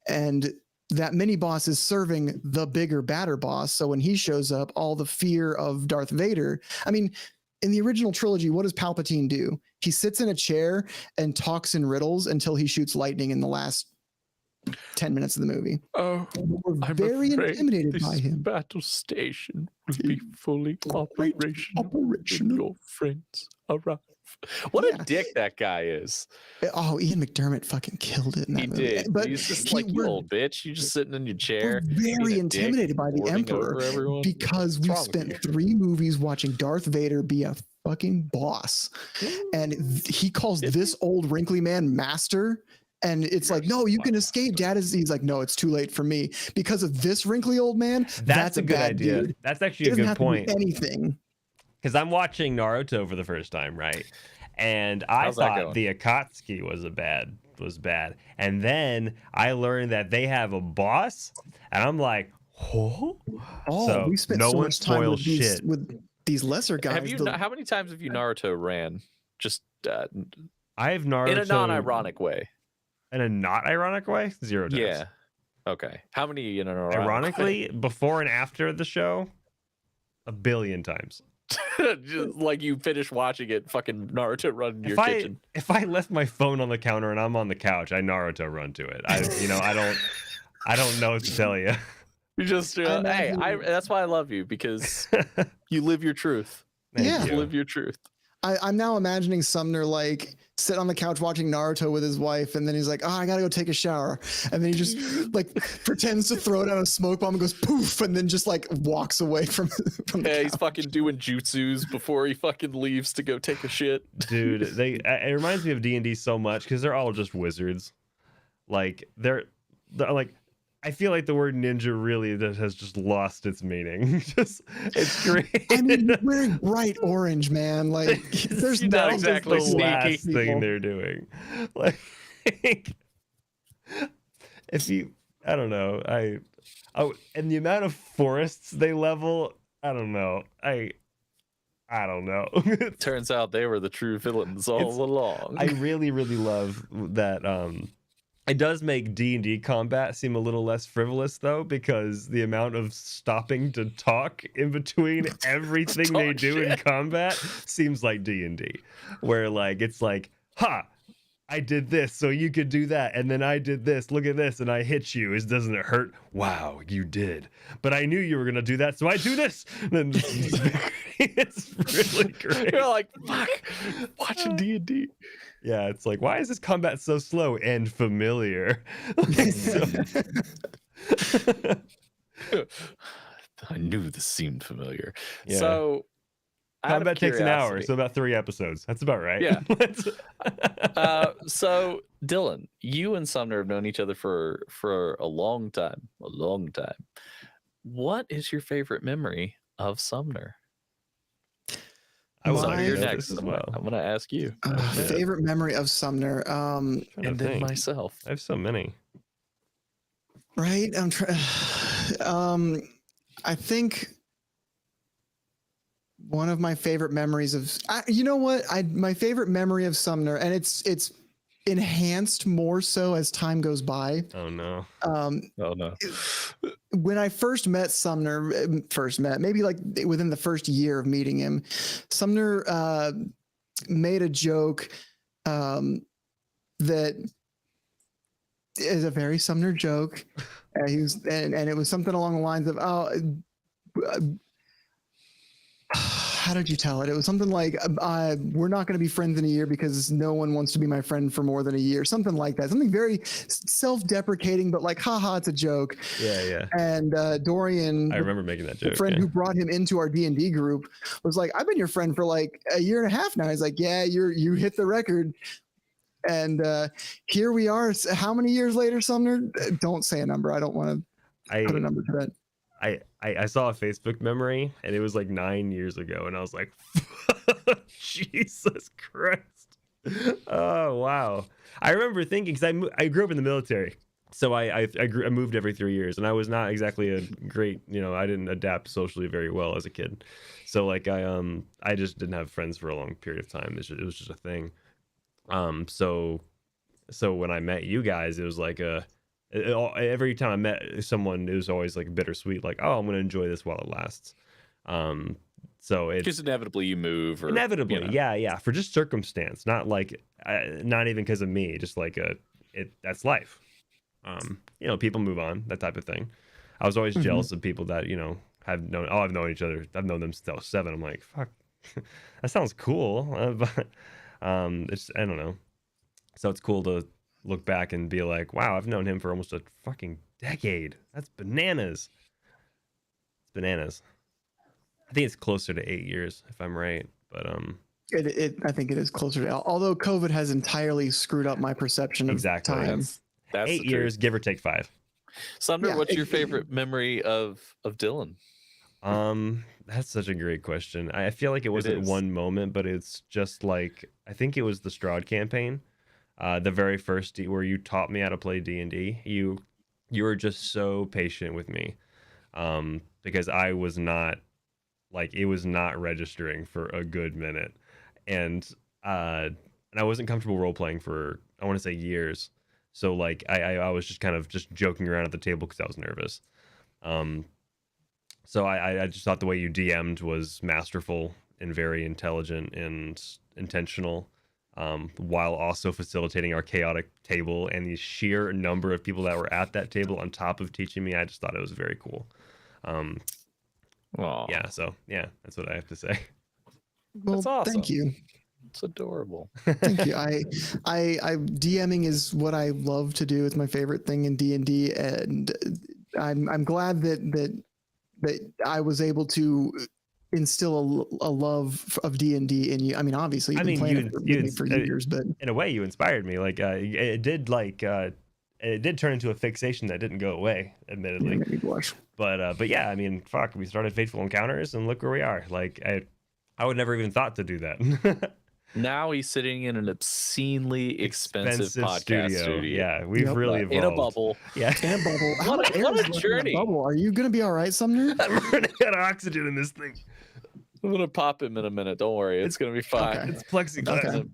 and that mini boss is serving the bigger, badder boss. So when he shows up, all the fear of Darth Vader. I mean, in the original trilogy, what does Palpatine do? He sits in a chair and talks in riddles until he shoots lightning in the last 10 minutes of the movie. Oh, We're I'm very afraid intimidated this by him. battle station will be fully operational when your friends arrive. What a dick that guy is. Oh, Ian McDermott fucking killed it in that He movie. did. But he's just like, you old bitch. You just sitting in your chair. we're very intimidated by the lording over Emperor everyone. because we What's wrong with spent 3 movies watching Darth Vader be a fucking boss. And he calls this old wrinkly man master. And it's like, no, you can escape, Dad. He's like, no, it's too late for me because of this wrinkly old man. That's a good bad idea. Dude. That's actually He a doesn't good have to do point. anything. Because I'm watching Naruto for the first time, right? And I How's that thought going? the Akatsuki was bad. And then I learned that they have a boss, and I'm like, oh, so we spent no so one much time spoils shit. with these lesser guys. Have you? How many times have you Naruto ran? Just I have Naruto in a non-ironic way. In a not ironic way, 0 times. Yeah. Okay. How many in an ironic Ironically, before and after the show, 1 billion times. Just like you finish watching it, fucking Naruto run in your kitchen. If I left my phone on the counter and I'm on the couch, I Naruto run to it. I don't know what to tell you. You just hey, that's why I love you, because you live your truth. Yeah. You live your truth. I'm now imagining Sumner like sit on the couch watching Naruto with his wife, and then he's like, "Oh, I gotta go take a shower," and then he just like pretends to throw down a smoke bomb and goes poof, and then just like walks away from the couch. He's fucking doing jutsus before he fucking leaves to go take a shit. Dude, it reminds me of D&D so much because they're all just wizards. Like they're like, I feel like the word ninja really has just lost its meaning. It's great. I mean, you're wearing bright orange, man. Like, there's Not not exactly the sneaky. last thing they're doing. Like, if you, I don't know, and the amount of forests they level, I don't know. I don't know. Turns out they were the true villains all along. I really, really love that. It does make D&D combat seem a little less frivolous, though, because the amount of stopping to talk in between everything they do in combat seems like D&D, where like it's like, ha, I did this, so you could do that, and then I did this. Look at this, and I hit you. Doesn't it hurt? Wow, you did. But I knew you were gonna do that, so I do this. And it's really great. You're like, fuck, watching D&D. Yeah, it's like, why is this combat so slow and familiar? I knew this seemed familiar. Yeah. So combat takes an hour, so about 3 episodes. That's about right. Yeah. So Dylan, you and Sumner have known each other for a long time. A long time. What is your favorite memory of Sumner? I was My- you're next. as well. I'm gonna ask you. favorite memory of Sumner. Trying to And then think. myself. I have so many. Right? I'm trying. I think one of my favorite memories of you know what? My favorite memory of Sumner, and it's enhanced more so as time goes by. Oh no. Oh no. When I first met Sumner, maybe like within the first year of meeting him, Sumner made a joke that is a very Sumner joke. He was, and it was something along the lines of, how did you tell it? It was something like, we're not going to be friends in a year because no one wants to be my friend for more than a year. Something like that. Something very self-deprecating, but like, haha, it's a joke. Yeah. And Dorian, I remember making that joke. the friend who brought him into our D&D group, was like, I've been your friend for like a year and a half now. He's like, yeah, you hit the record. And here we are. How many years later, Sumner? Don't say a number. I don't want to put a number to that. I saw a Facebook memory, and it was like 9 years ago, and I was like, Jesus Christ. Oh, wow. I remember thinking, because I grew up in the military, so I moved every 3 years, and I was not exactly a great, I didn't adapt socially very well as a kid. So like I just didn't have friends for a long period of time. It was just a thing. So when I met you guys, it was like every time I met someone, it was always like bittersweet, like, oh, I'm going to enjoy this while it lasts. So it's just inevitably you move, or inevitably, yeah, for just circumstance, not like, not even because of me, just like that's life. People move on, that type of thing. I was always jealous of people that, I've known each other. I've known them since I was 7. I'm like, fuck, that sounds cool. But I don't know. So it's cool to look back and be like, wow, I've known him for almost a fucking decade. That's bananas. It's bananas. I think it's closer to 8 years, if I'm right. But I think it is closer to. Although COVID has entirely screwed up my perception of time. That's 8 years, give or take 5. Sumner, what's your favorite memory of Dylan? That's such a great question. I feel like it wasn't one moment, but it's just like, I think it was the Strahd campaign, the very first where you taught me how to play D&D. You were just so patient with me, because I was not, like, it was not registering for a good minute, and I wasn't comfortable role playing for, I want to say, years. So like I was just kind of just joking around at the table because I was nervous. So I just thought the way you DM'd was masterful and very intelligent and intentional, while also facilitating our chaotic table and the sheer number of people that were at that table on top of teaching me. I just thought it was very cool. Yeah, so yeah, that's what I have to say. Well, that's awesome. Thank you. It's adorable. Thank you. I DMing is what I love to do. It's my favorite thing in D&D, and I'm glad that I was able to instill a love of D&D in you. I mean, obviously, you've been playing it for years, but in a way, you inspired me. Like it did turn into a fixation that didn't go away, admittedly. Made me blush. But yeah, I mean, fuck, we started Fateful Encounters, and look where we are. Like I would never even thought to do that. Now he's sitting in an obscenely expensive podcast studio. Yeah, we've really evolved. In a bubble. Yeah, in a bubble. What a journey! Bubble. Are you gonna be all right, Sumner? I'm running out of oxygen in this thing. I'm gonna pop him in a minute. Don't worry, it's gonna be fine. Okay. It's plexiglass. Okay.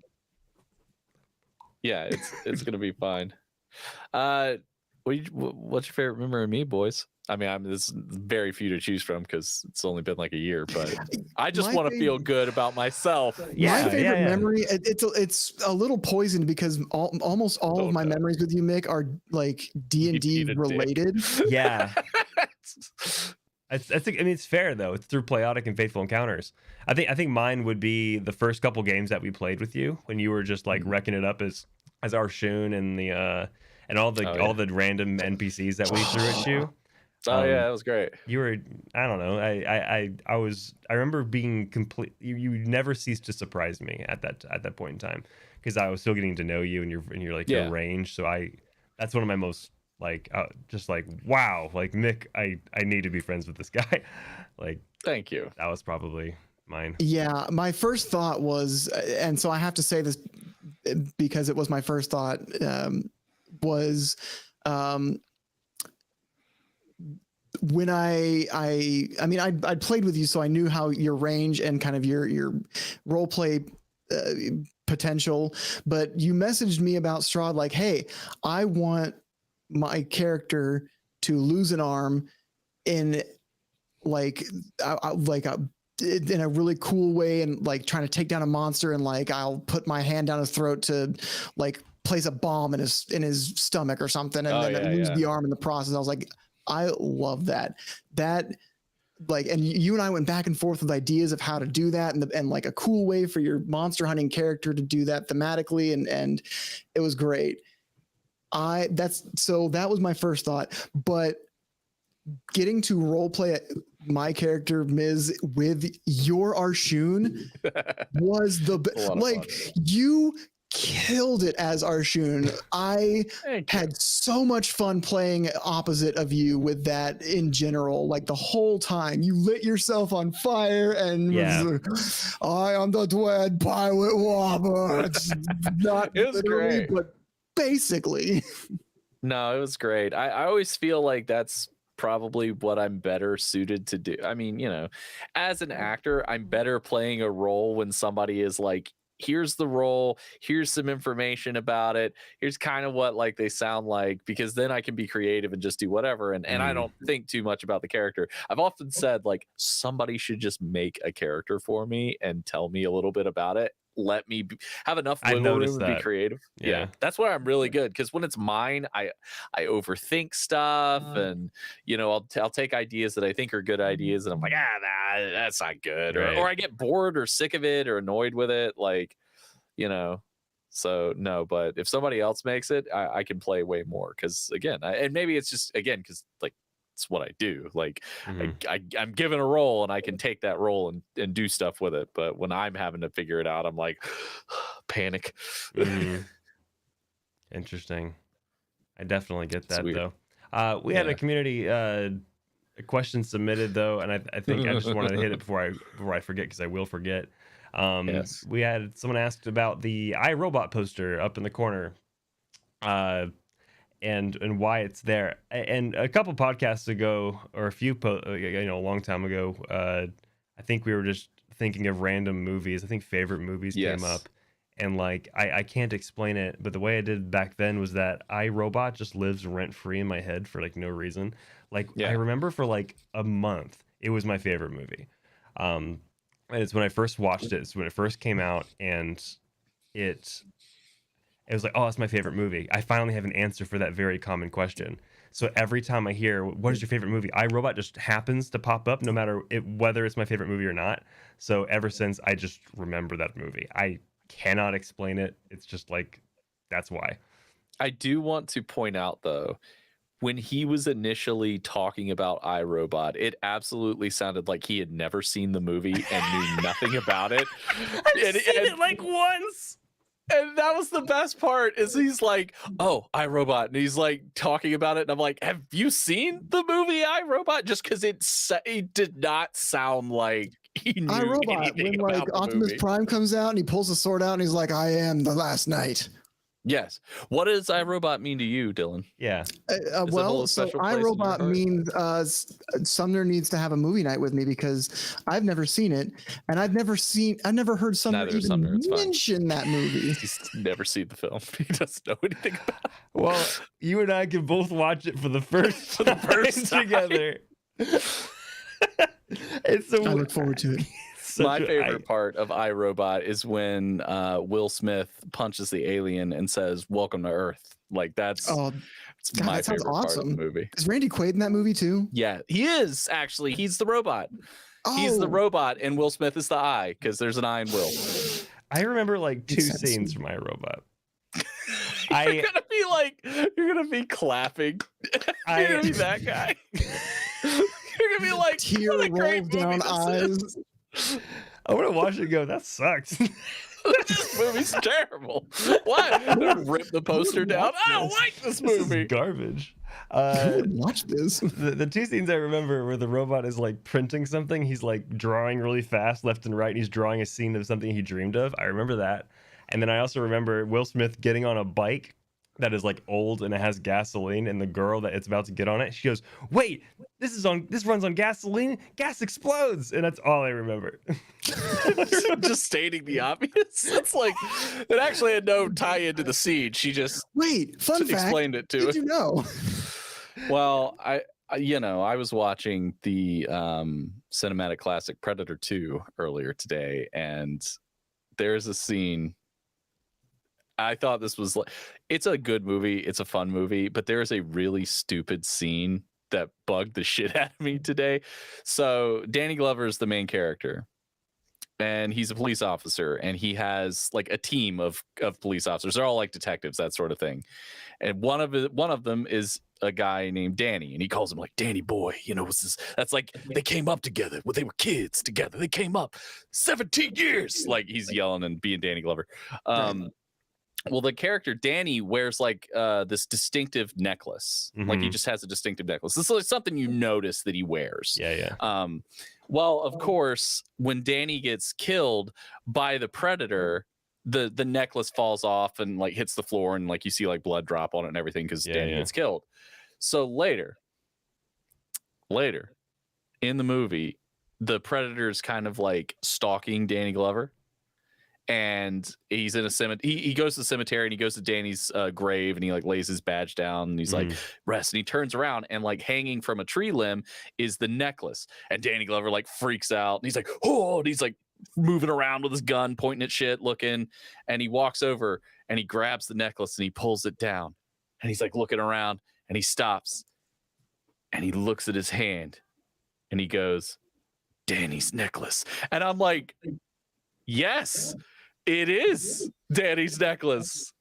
Yeah, it's gonna be fine. What's your favorite memory of me, boys? I mean, there's very few to choose from because it's only been like a year, but I just want to feel good about myself. Yeah, my favorite memory, it's a little poisoned because almost all of my memories with you, Mick, are like D&D related. Yeah. I think, I mean, it's fair though. It's through Playotic and Faithful Encounters. I think mine would be the first couple games that we played with you when you were just like wrecking it up as Arshoon and the and all the random NPCs that we threw at you. Oh yeah, that was great. You were, I don't know. I remember being complete. You never ceased to surprise me at that point in time because I was still getting to know you and your like your range. So that's one of my most like just like wow, like Mick, I need to be friends with this guy. Like, thank you. That was probably mine. Yeah, my first thought was, and so I have to say this because it was my first thought, was when I'd played with you, so I knew how your range and kind of your role play potential. But you messaged me about Strahd, like, "Hey, I want my character to lose an arm in in a really cool way, and like trying to take down a monster, and like I'll put my hand down his throat to like place a bomb in his stomach or something, and then lose the arm in the process." I was like, I love that. Like, and you and I went back and forth with ideas of how to do that, and like a cool way for your monster hunting character to do that thematically, and it was great. That was my first thought, but getting to role play my character Miz with your Arshoon was you killed it as Arshoon. I had so much fun playing opposite of you with that in general. Like the whole time you lit yourself on fire and was, I am the Dread Pilot Wobber. It's not it was great, but basically. No, it was great. I always feel like that's probably what I'm better suited to do. I mean, as an actor, I'm better playing a role when somebody is like, here's the role, here's some information about it, here's kind of what like they sound like, because then I can be creative and just do whatever, and I don't think too much about the character. I've often said like somebody should just make a character for me and tell me a little bit about it. let me have enough wiggle room to be creative. Yeah. That's where I'm really good, because when it's mine, I overthink stuff, and I'll take ideas that I think are good ideas, and I'm like, that's not good, Right. or I get bored or sick of it or annoyed with it, So no, but if somebody else makes it, I can play way more, because again, and maybe it's just because like it's what I do. Like I'm given a role and I can take that role and do stuff with it. But when I'm having to figure it out, I'm like panic. Interesting. I definitely get that, Sweet. though. We had a community a question submitted, though, and I think I just wanted to hit it before I forget, because I will forget. Yes. We had someone asked about the iRobot poster up in the corner, and why it's there. And a couple podcasts ago, or a long time ago, I think we were just thinking of random movies. I think favorite movies came up, and like I can't explain it, but the way I did back then was that iRobot just lives rent free in my head for like no reason. Like I remember for like a month, it was my favorite movie. And it's when I first watched it. It's when it first came out, and it was like, oh, that's my favorite movie. I finally have an answer for that very common question. So every time I hear, what is your favorite movie? iRobot just happens to pop up, no matter whether it's my favorite movie or not. So ever since, I just remember that movie. I cannot explain it. It's just like, that's why. I do want to point out, though, when he was initially talking about iRobot, it absolutely sounded like he had never seen the movie and knew nothing about it. I've seen it like once. And that was the best part, is he's like, oh, iRobot. And he's like talking about it. And I'm like, have you seen the movie iRobot? Just because it did not sound like he knew iRobot, when like Optimus Prime comes out and he pulls the sword out and he's like, I am the last knight. Yes. What does iRobot mean to you, Dylan? Yeah. Well, so iRobot means Sumner needs to have a movie night with me, because I've never seen it, and I've never heard Sumner even mention that movie. He's never seen the film. He doesn't know anything about it. Well, you and I can both watch it for the first time together. I look forward to it. My favorite part of iRobot is when Will Smith punches the alien and says, "Welcome to Earth." Like that's my favorite part of the movie. Is Randy Quaid in that movie too? Yeah, he is actually. He's the robot. He's the robot, and Will Smith is the eye, because there's an eye in Will. I remember like two scenes from iRobot. You're gonna be clapping. You're gonna be that guy. You're gonna be like, tear rolls down eyes. I want to watch it and go, that sucks. This movie's terrible. Why? Rip the poster down. I don't like this movie. This is garbage. Watch this. The two scenes I remember where the robot is like printing something. He's like drawing really fast left and right, and he's drawing a scene of something he dreamed of. I remember that. And then I also remember Will Smith getting on a bike that is like old and it has gasoline, and the girl that it's about to get on it, she goes, wait, this runs on gasoline, gas explodes. And that's all I remember. Just stating the obvious. It's like, it actually had no tie into the scene. She just explained it to Did you know? Well, I was watching the cinematic classic Predator 2 earlier today, and there's a scene. I thought this was like, it's a good movie, it's a fun movie, but there's a really stupid scene that bugged the shit out of me today. So Danny Glover is the main character, and he's a police officer, and he has like a team of police officers. They're all like detectives, that sort of thing. And one of them is a guy named Danny, and he calls him like Danny boy. What's this? That's like, they came up together when they were kids together. They came up 17 years. Like, he's yelling and being Danny Glover. Well, the character Danny wears like this distinctive necklace. Mm-hmm. Like, he just has a distinctive necklace. This is like something you notice that he wears. Yeah. Well, of course, when Danny gets killed by the Predator, the necklace falls off and like hits the floor, and like you see like blood drop on it and everything, because Danny gets killed. So later in the movie, the Predator's kind of like stalking Danny Glover. And he's in a cemetery. He goes to the cemetery, and he goes to Danny's grave, and he like lays his badge down, and he's like, rest. And he turns around, and like hanging from a tree limb is the necklace. And Danny Glover like freaks out, and he's like, oh, and he's like moving around with his gun, pointing at shit, looking, and he walks over and he grabs the necklace and he pulls it down, and he's like looking around, and he stops and he looks at his hand and he goes, Danny's necklace. And I'm like, yes, it is Danny's necklace.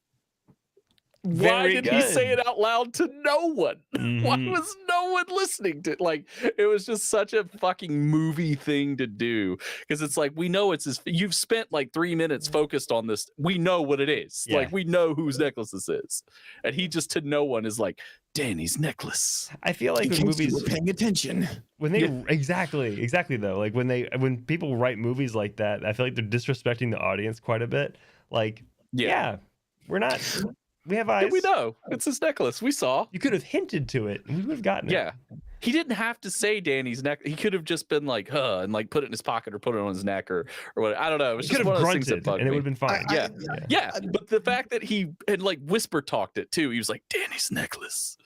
Why did he say it out loud to no one? Why was no one listening to it? Like, it was just such a fucking movie thing to do, because it's like, we know it's his. You've spent like 3 minutes focused on this. We know what it is. Like, we know whose necklace this is, and he just to no one is like, Danny's necklace. I feel like the movies were paying attention when they exactly though, like when people write movies like that, I feel like they're disrespecting the audience quite a bit. Like, we're not. We have eyes. Yeah, we know it's his necklace. We saw. You could have hinted to it, and we would have gotten it. Yeah, he didn't have to say Danny's neck. He could have just been like, "Huh," and like put it in his pocket or put it on his neck or what. I don't know. It was just one of those things that bugged me. And it would have been fine. Yeah. But the fact that he had like whisper talked it too. He was like, Danny's necklace.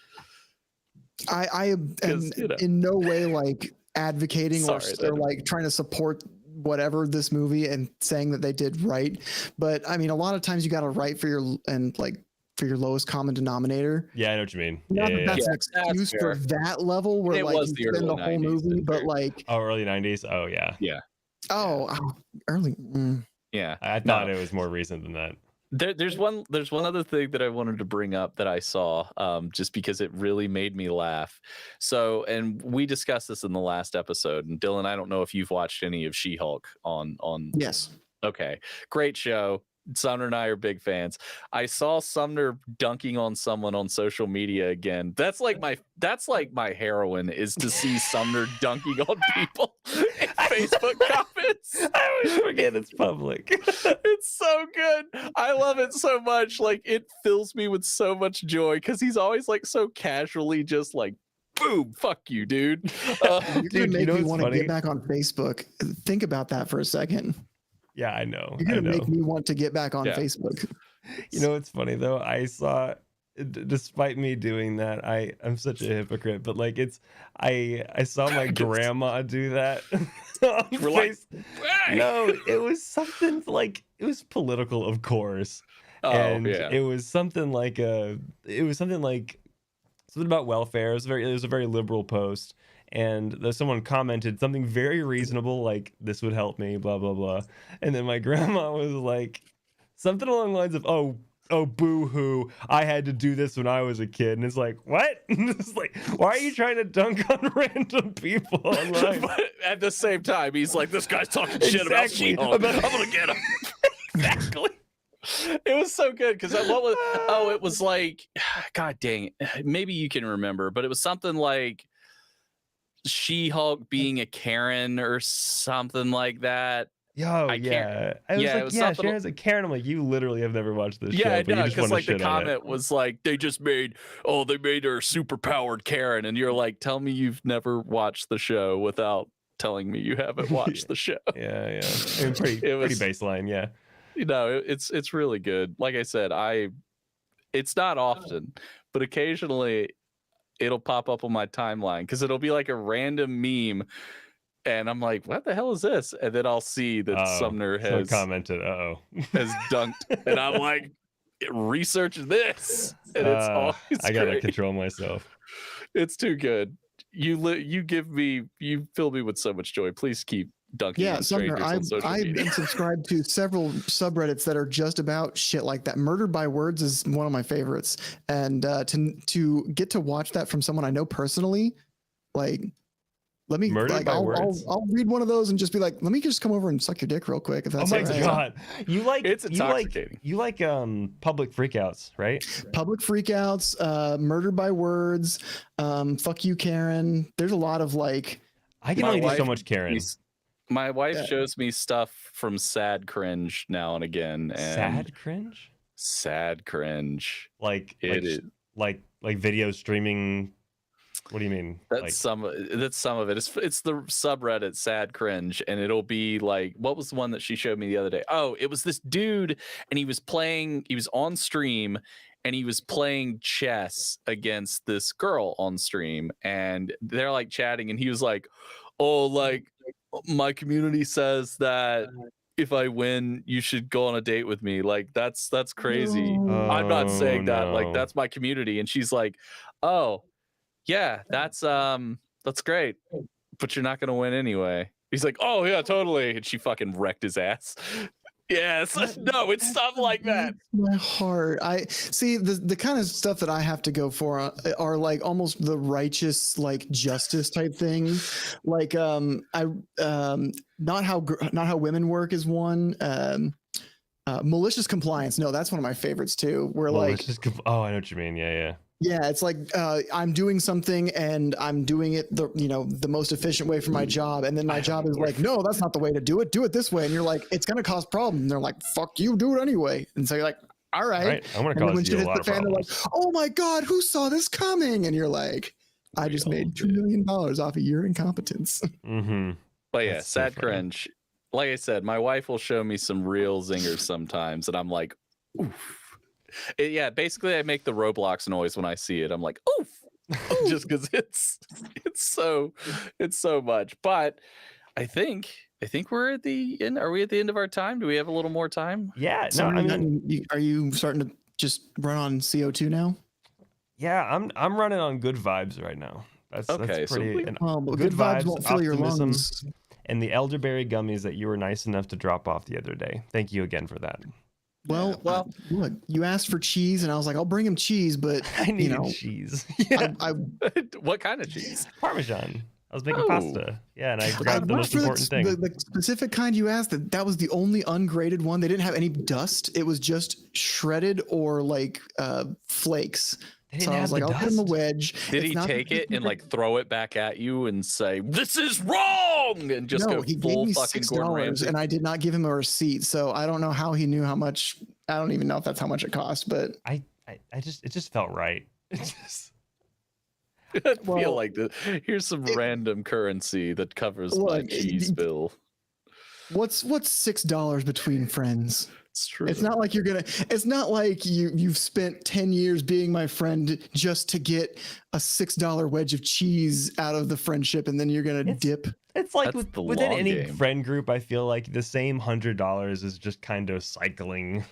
I am in no way like advocating or like trying to support whatever this movie and saying that they did right, but I mean, a lot of times you got to write for your lowest common denominator. Yeah, I know what you mean. Not that that's an excuse for that level where like you spend the whole movie, but like early 90s. Oh yeah. Early. Yeah, I thought it was more recent than that. There's one other thing that I wanted to bring up that I saw, just because it really made me laugh. So, and we discussed this in the last episode, and Dylan, I don't know if you've watched any of She-Hulk on. Yes. Okay, great show. Sumner and I are big fans. I saw Sumner dunking on someone on social media again. That's like my heroin, is to see Sumner dunking on people in Facebook comments. I always forget it's public. It's so good. I love it so much. Like, it fills me with so much joy, because he's always like so casually just like, boom, fuck you, dude. You're gonna make me want to get back on Facebook. Think about that for a second. Yeah, I know. You're gonna make me want to get back on Facebook. You know what's funny though? I saw, despite me doing that, I'm such a hypocrite. But like, I saw my grandma do that. No, it was something like, it was political, of course, and it was something about welfare. It was a very liberal post. And someone commented something very reasonable, like, this would help me, blah, blah, blah. And then my grandma was like, something along the lines of, oh, boo-hoo, I had to do this when I was a kid. And it's like, what? It's like, why are you trying to dunk on random people online? But at the same time, he's like, this guy's talking shit about She-Hulk. I'm going to get him. Exactly. It was so good, because it was like, God dang it. Maybe you can remember, but it was something like She-Hulk being a Karen or something like that. It was Sharon's a Karen. I'm like, you literally have never watched this show. Yeah, no, because like the comment was like, they made her super powered Karen, and you're like, tell me you've never watched the show without telling me you haven't watched the show. Yeah. It was pretty baseline. Yeah. You know, it's really good. Like I said, it's not often, but occasionally it'll pop up on my timeline, because it'll be like a random meme, and I'm like, what the hell is this? And then I'll see that Sumner has commented, has dunked, and I'm like, research this, and it's always I gotta control myself. It's too good. You fill me with so much joy. Please keep dunking on strangers on social media. I've been subscribed to several subreddits that are just about shit like that. Murdered by Words is one of my favorites, and to get to watch that from someone I know personally, like, let me I'll read one of those and just be like, let me just come over and suck your dick real quick. If that's God, it's intoxicating. You like public freakouts, right? Public freakouts, Murdered by Words, fuck you, Karen. There's a lot of like. I can only do so much Karen. My wife shows me stuff from Sad Cringe now and again. And Sad Cringe? Sad Cringe. Like video streaming. What do you mean? That's some of it. It's the subreddit Sad Cringe, and it'll be like, what was the one that she showed me the other day? Oh, it was this dude, and he was on stream, and he was playing chess against this girl on stream, and they're like chatting, and he was like, oh, like, my community says that if I win, you should go on a date with me. Like that's crazy. I'm not saying that. Like that's my community. And she's like, oh yeah, that's great, but you're not gonna win anyway. He's like, oh yeah, totally. And she fucking wrecked his ass. Yes, no, it's stuff like that. My heart. I see the kind of stuff that I have to go for are like almost the righteous, like justice type thing. Like not how women work is one. Malicious compliance. No, that's one of my favorites too. Where like, oh, I know what you mean. Yeah. Yeah, it's like I'm doing something and I'm doing it the most efficient way for my job, and then my job is like, no, that's not the way to do it. Do it this way, and you're like, it's gonna cause problems. And they're like, fuck you, do it anyway. And so you're like, all right. I'm gonna cause you a lot of problems. They're like, oh my god, who saw this coming? And you're like, I just made $2 million off of your incompetence. Mm-hmm. But yeah, sad cringe. Like I said, my wife will show me some real zingers sometimes, and I'm like, oof. Yeah, basically I make the Roblox noise when I see it. I'm like, oof, just because it's so much. But I think we're at the end. Are we at the end of our time? Do we have a little more time? Yeah. No, I mean, are you starting to just run on CO2 now? Yeah, I'm running on good vibes right now. That's pretty. So good vibes won't fill your lungs. And the elderberry gummies that you were nice enough to drop off the other day. Thank you again for that. Well, look, you asked for cheese, and I was like, I'll bring him cheese, but I need cheese. Yeah. What kind of cheese? Parmesan. I was making pasta. Yeah, and I forgot the most important thing. The specific kind you asked, that was the only ungraded one. They didn't have any dust. It was just shredded or like flakes. So I was like, I'll put him a wedge. Did he take it and like throw it back at you and say, "This is wrong"? And just go he full gave me fucking $6, and I did not give him a receipt. So I don't know how he knew how much. I don't even know if that's how much it cost. But it just felt right. It just. I feel like here's some random currency that covers my cheese bill. What's $6 between friends? It's true. It's not like it's not like you've spent 10 years being my friend just to get a $6 wedge of cheese out of the friendship, and then you're gonna dip. It's like within any friend group, I feel like the same $100 is just kind of cycling.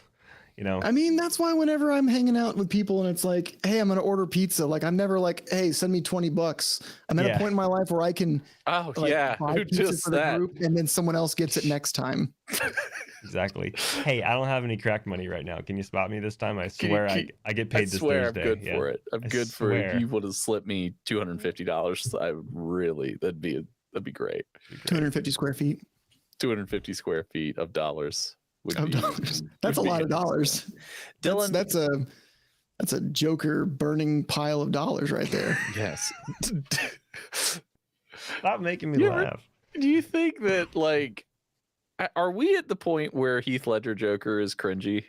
You know, I mean, that's why whenever I'm hanging out with people and it's like, hey, I'm going to order pizza. Like, I'm never like, hey, send me $20. I'm at a point in my life where I can, buy who just for the group, and then someone else gets it next time. Exactly. Hey, I don't have any crack money right now. Can you spot me this time? I swear I get paid this Thursday. I'm good for it. I'm good for it. If you would have slipped me $250, I would really, that'd be great. 250 square feet. 250 square feet of dollars. That's a lot of dollars. Dylan, that's a Joker burning pile of dollars right there. Yes. Stop making me laugh. Do you think that, like, are we at the point where Heath Ledger Joker is cringy,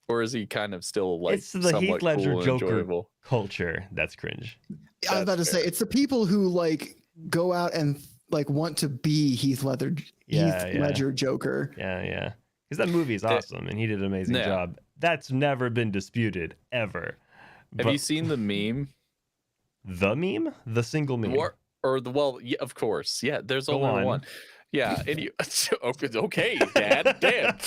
or is he kind of still like it's the Heath Ledger cool Joker enjoyable? Culture that's cringe? I was about to say it's the people who like go out and like want to be Heath Ledger Joker. Yeah. Because that movie is awesome, and he did an amazing job. That's never been disputed, ever. Have you seen the meme? The meme? The single meme? Yeah, of course. Yeah, there's only one. Yeah. Okay, Dad. Damn.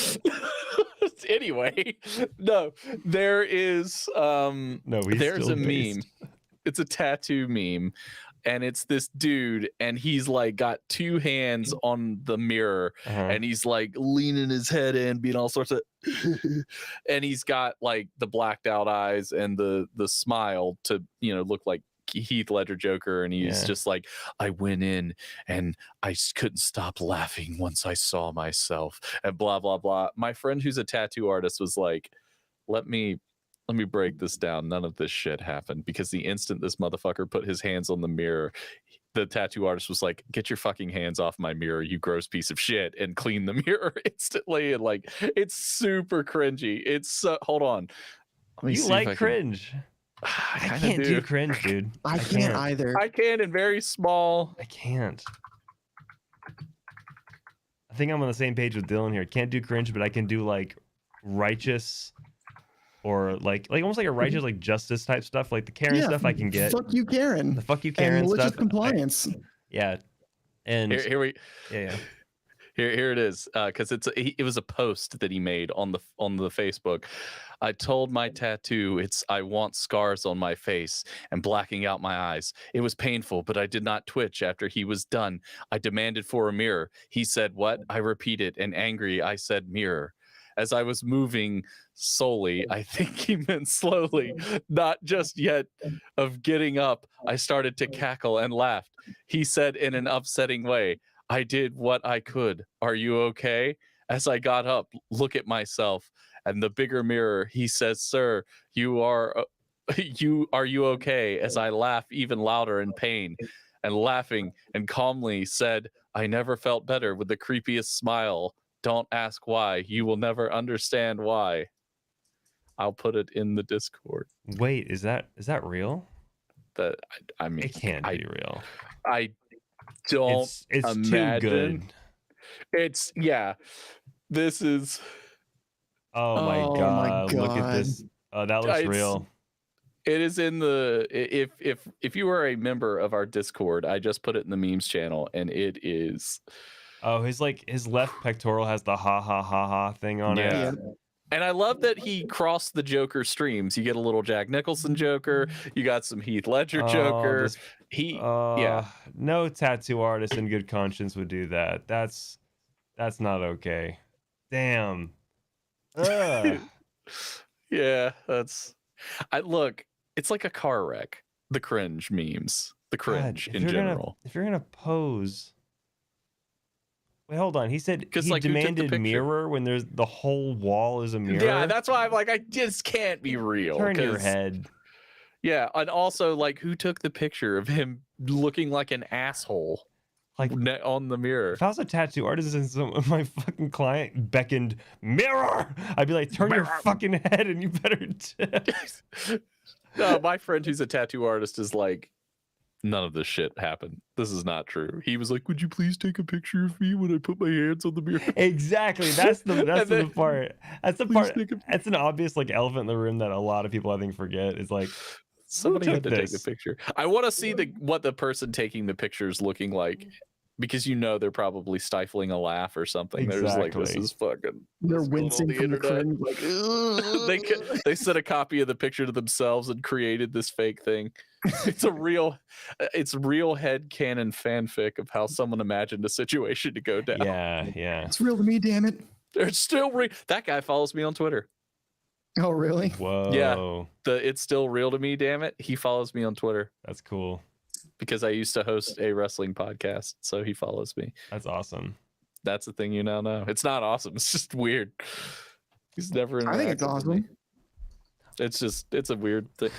Anyway, no, there is. There's a meme. It's a tattoo meme. And it's this dude, and he's like got two hands on the mirror, and he's like leaning his head in, being all sorts of, and he's got like the blacked out eyes and the smile to look like Heath Ledger Joker, and he's just like, I went in and I couldn't stop laughing once I saw myself, and blah blah blah. My friend who's a tattoo artist was like, let me break this down. None of this shit happened, because the instant this motherfucker put his hands on the mirror, the tattoo artist was like, get your fucking hands off my mirror, you gross piece of shit, and clean the mirror instantly. And like, it's super cringy. It's hold on. You like cringe? I can't do cringe, dude. I can't either. I can in very small. I can't. I think I'm on the same page with Dylan here. Can't do cringe, but I can do like righteous. Or like almost like a righteous like justice type stuff, like the Karen stuff I can get. Fuck you, Karen. The fuck you, Karen and malicious stuff. Compliance. And here yeah. Here it is, because it was a post that he made on the Facebook. I told my tattoo I want scars on my face and blacking out my eyes. It was painful, but I did not twitch after he was done. I demanded for a mirror. He said, "What?" I repeated, and angry, I said, "Mirror." As I was moving solely, I think he meant slowly, not just yet, of getting up, I started to cackle and laughed. He said in an upsetting way, "I did what I could. Are you okay?" As I got up, look at myself and the bigger mirror, he says, "Sir, are you okay?" As I laugh even louder in pain, and laughing and calmly said, "I never felt better," with the creepiest smile. "Don't ask why. You will never understand why." I'll put it in the Discord. Wait, is that real? I mean, it can't be real. I don't it's imagine. Too good. It's this is oh my god, look at this. Oh, that looks real. It is in the if you are a member of our Discord, I just put it in the memes channel, and it is his left pectoral has the ha ha ha ha thing on it. Yeah. And I love that he crossed the Joker streams. You get a little Jack Nicholson Joker, you got some Heath Ledger Joker. No tattoo artist in good conscience would do that. That's not okay. Damn. Yeah, look, it's like a car wreck. The cringe memes, the cringe in general. If you're gonna pose, wait, hold on. He said he like, demanded mirror when there's the whole wall is a mirror. Yeah, that's why I'm like, I just can't be real. Turn your head. Yeah, and also, like, who took the picture of him looking like an asshole, like on the mirror? If I was a tattoo artist and my fucking client beckoned mirror, I'd be like, turn your fucking head and you better. No, my friend who's a tattoo artist is like, none of this shit happened. This is not true. He was like, "Would you please take a picture of me when I put my hands on the mirror?" Exactly. That's the part. That's the part. That's an obvious like elephant in the room that a lot of people I think forget. Is like somebody had to take a picture. I want to see what the person taking the picture is looking like, because they're probably stifling a laugh or something. Exactly. They're just like, this is fucking. They're wincing from the cringe, like, they sent a copy of the picture to themselves and created this fake thing. It's real headcanon fanfic of how someone imagined a situation to go down. Yeah. It's real to me, damn it. It's still real. That guy follows me on Twitter. Oh, really? Whoa. Yeah. It's still real to me, damn it. He follows me on Twitter. That's cool. Because I used to host a wrestling podcast, so he follows me. That's awesome. That's the thing you now know. It's not awesome. It's just weird. He's never. I think it's awesome. It's a weird thing.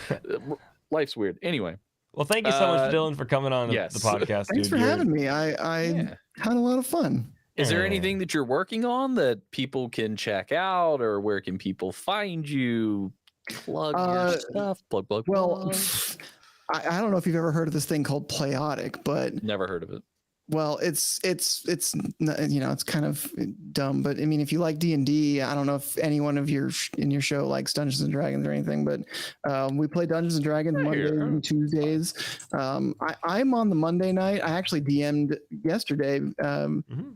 Life's weird. Anyway. Well, thank you so much, Dylan, for coming on the podcast. Thanks for having me. I had a lot of fun. Is there anything that you're working on that people can check out, or where can people find you? Plug your stuff. Plug. Well, I don't know if you've ever heard of this thing called Playotic, but never heard of it. Well, it's it's kind of dumb, but I mean, if you like D&D, I don't know if anyone of in your show likes Dungeons and Dragons or anything, but we play Dungeons and Dragons Mondays and Tuesdays. I'm on the Monday night. I actually DM'd yesterday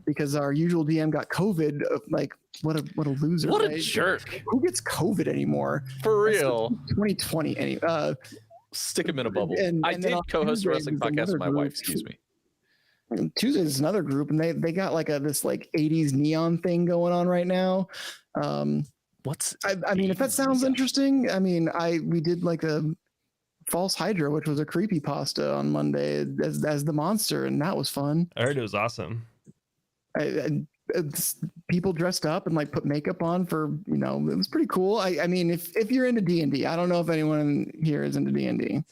because our usual DM got COVID. Like, what a loser! What right? a jerk! Who gets COVID anymore? For real? 2020. Anyway, stick him in a bubble. And I did co-host a wrestling podcast with my wife. Excuse me. Tuesday is another group, and they got like this 80s neon thing going on right now. I mean, if that sounds interesting, I mean, we did like a False Hydra, which was a creepypasta on Monday as the monster, and that was fun. I heard it was awesome. People dressed up and like put makeup on for, it was pretty cool. I mean, if you're into D&D, I don't know if anyone here is into D&D.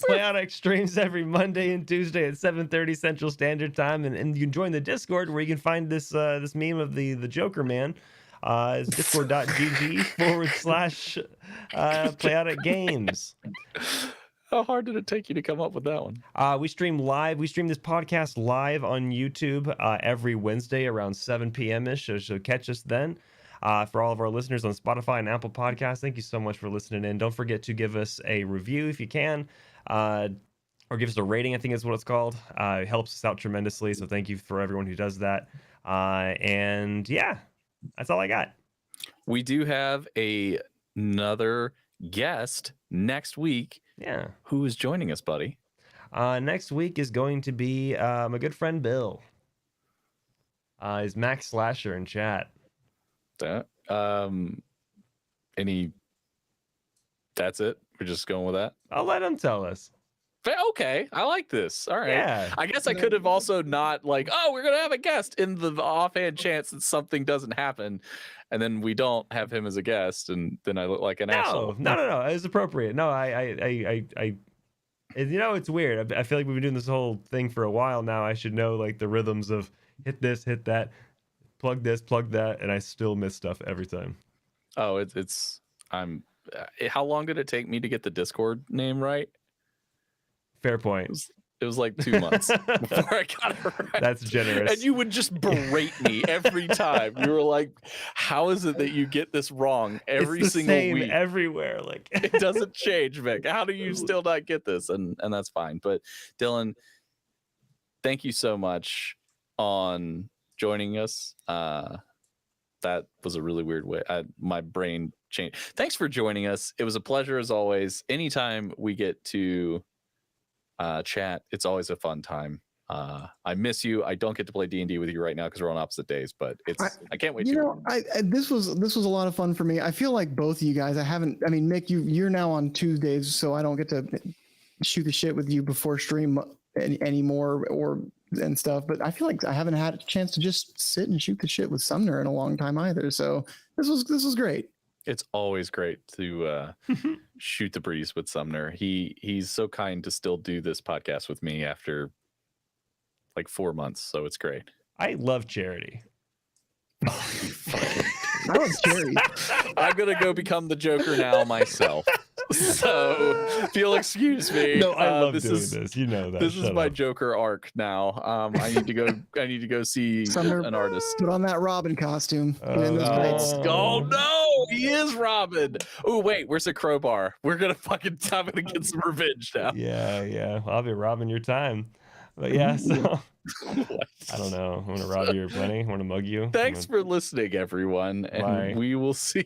Playotic streams every Monday and Tuesday at 7:30 Central Standard Time, and you can join the Discord where you can find this meme of the Joker man. It's discord.gg/Playotic Games. How hard did it take you to come up with that one? We stream live. We stream this podcast live on YouTube every Wednesday around 7 p.m.-ish, so catch us then. For all of our listeners on Spotify and Apple Podcasts, thank you so much for listening in. Don't forget to give us a review if you can. or give us a rating, I think is what it's called. It helps us out tremendously. So thank you for everyone who does that. And yeah, that's all I got. We do have another guest next week. Yeah. Who is joining us, buddy? Next week is going to be my good friend Bill. Is Max Slasher in chat. That's it? We're just going with that? I'll let him tell us. Okay, I like this. All right. Yeah. I guess I could have also not like, oh, we're gonna have a guest in the offhand chance that something doesn't happen, and then we don't have him as a guest, and then I look like an asshole. No. It's appropriate. No, I it's weird. I feel like we've been doing this whole thing for a while now. I should know like the rhythms of hit this, hit that, plug this, plug that, and I still miss stuff every time. Oh, how long did it take me to get the Discord name right? Fair point. It was like 2 months before I got it right. That's generous. And you would just berate me every time. You were like, how is it that you get this wrong every it's the single same week? Everywhere. Like it doesn't change, Vic. How do you still not get this? And that's fine. But Dylan, thank you so much on joining us. That was a really weird way. My brain changed. Thanks for joining us. It was a pleasure as always. Anytime we get to chat, it's always a fun time. I miss you. I don't get to play D&D with you right now because we're on opposite days, but I can't wait. This was a lot of fun for me. I feel like both of you guys. Nick, you're now on Tuesdays, so I don't get to shoot the shit with you before stream anymore and stuff. But I feel like I haven't had a chance to just sit and shoot the shit with Sumner in a long time either. So this was great. It's always great to shoot the breeze with Sumner. He's so kind to still do this podcast with me after like 4 months, so it's great. I love charity. I love charity. I'm gonna go become the Joker now myself. So if you'll excuse me. No, I love doing this. You know that. This is my Joker arc now. I need to go see Sumner, an artist. Put on that Robin costume. Oh no, he is Robin. Oh wait, where's the crowbar? I'm gonna get some revenge now. Yeah. I'll be robbing your time. But yeah, so I don't know. I want to rob your money. I want to mug you. Thanks for listening, everyone, and we will see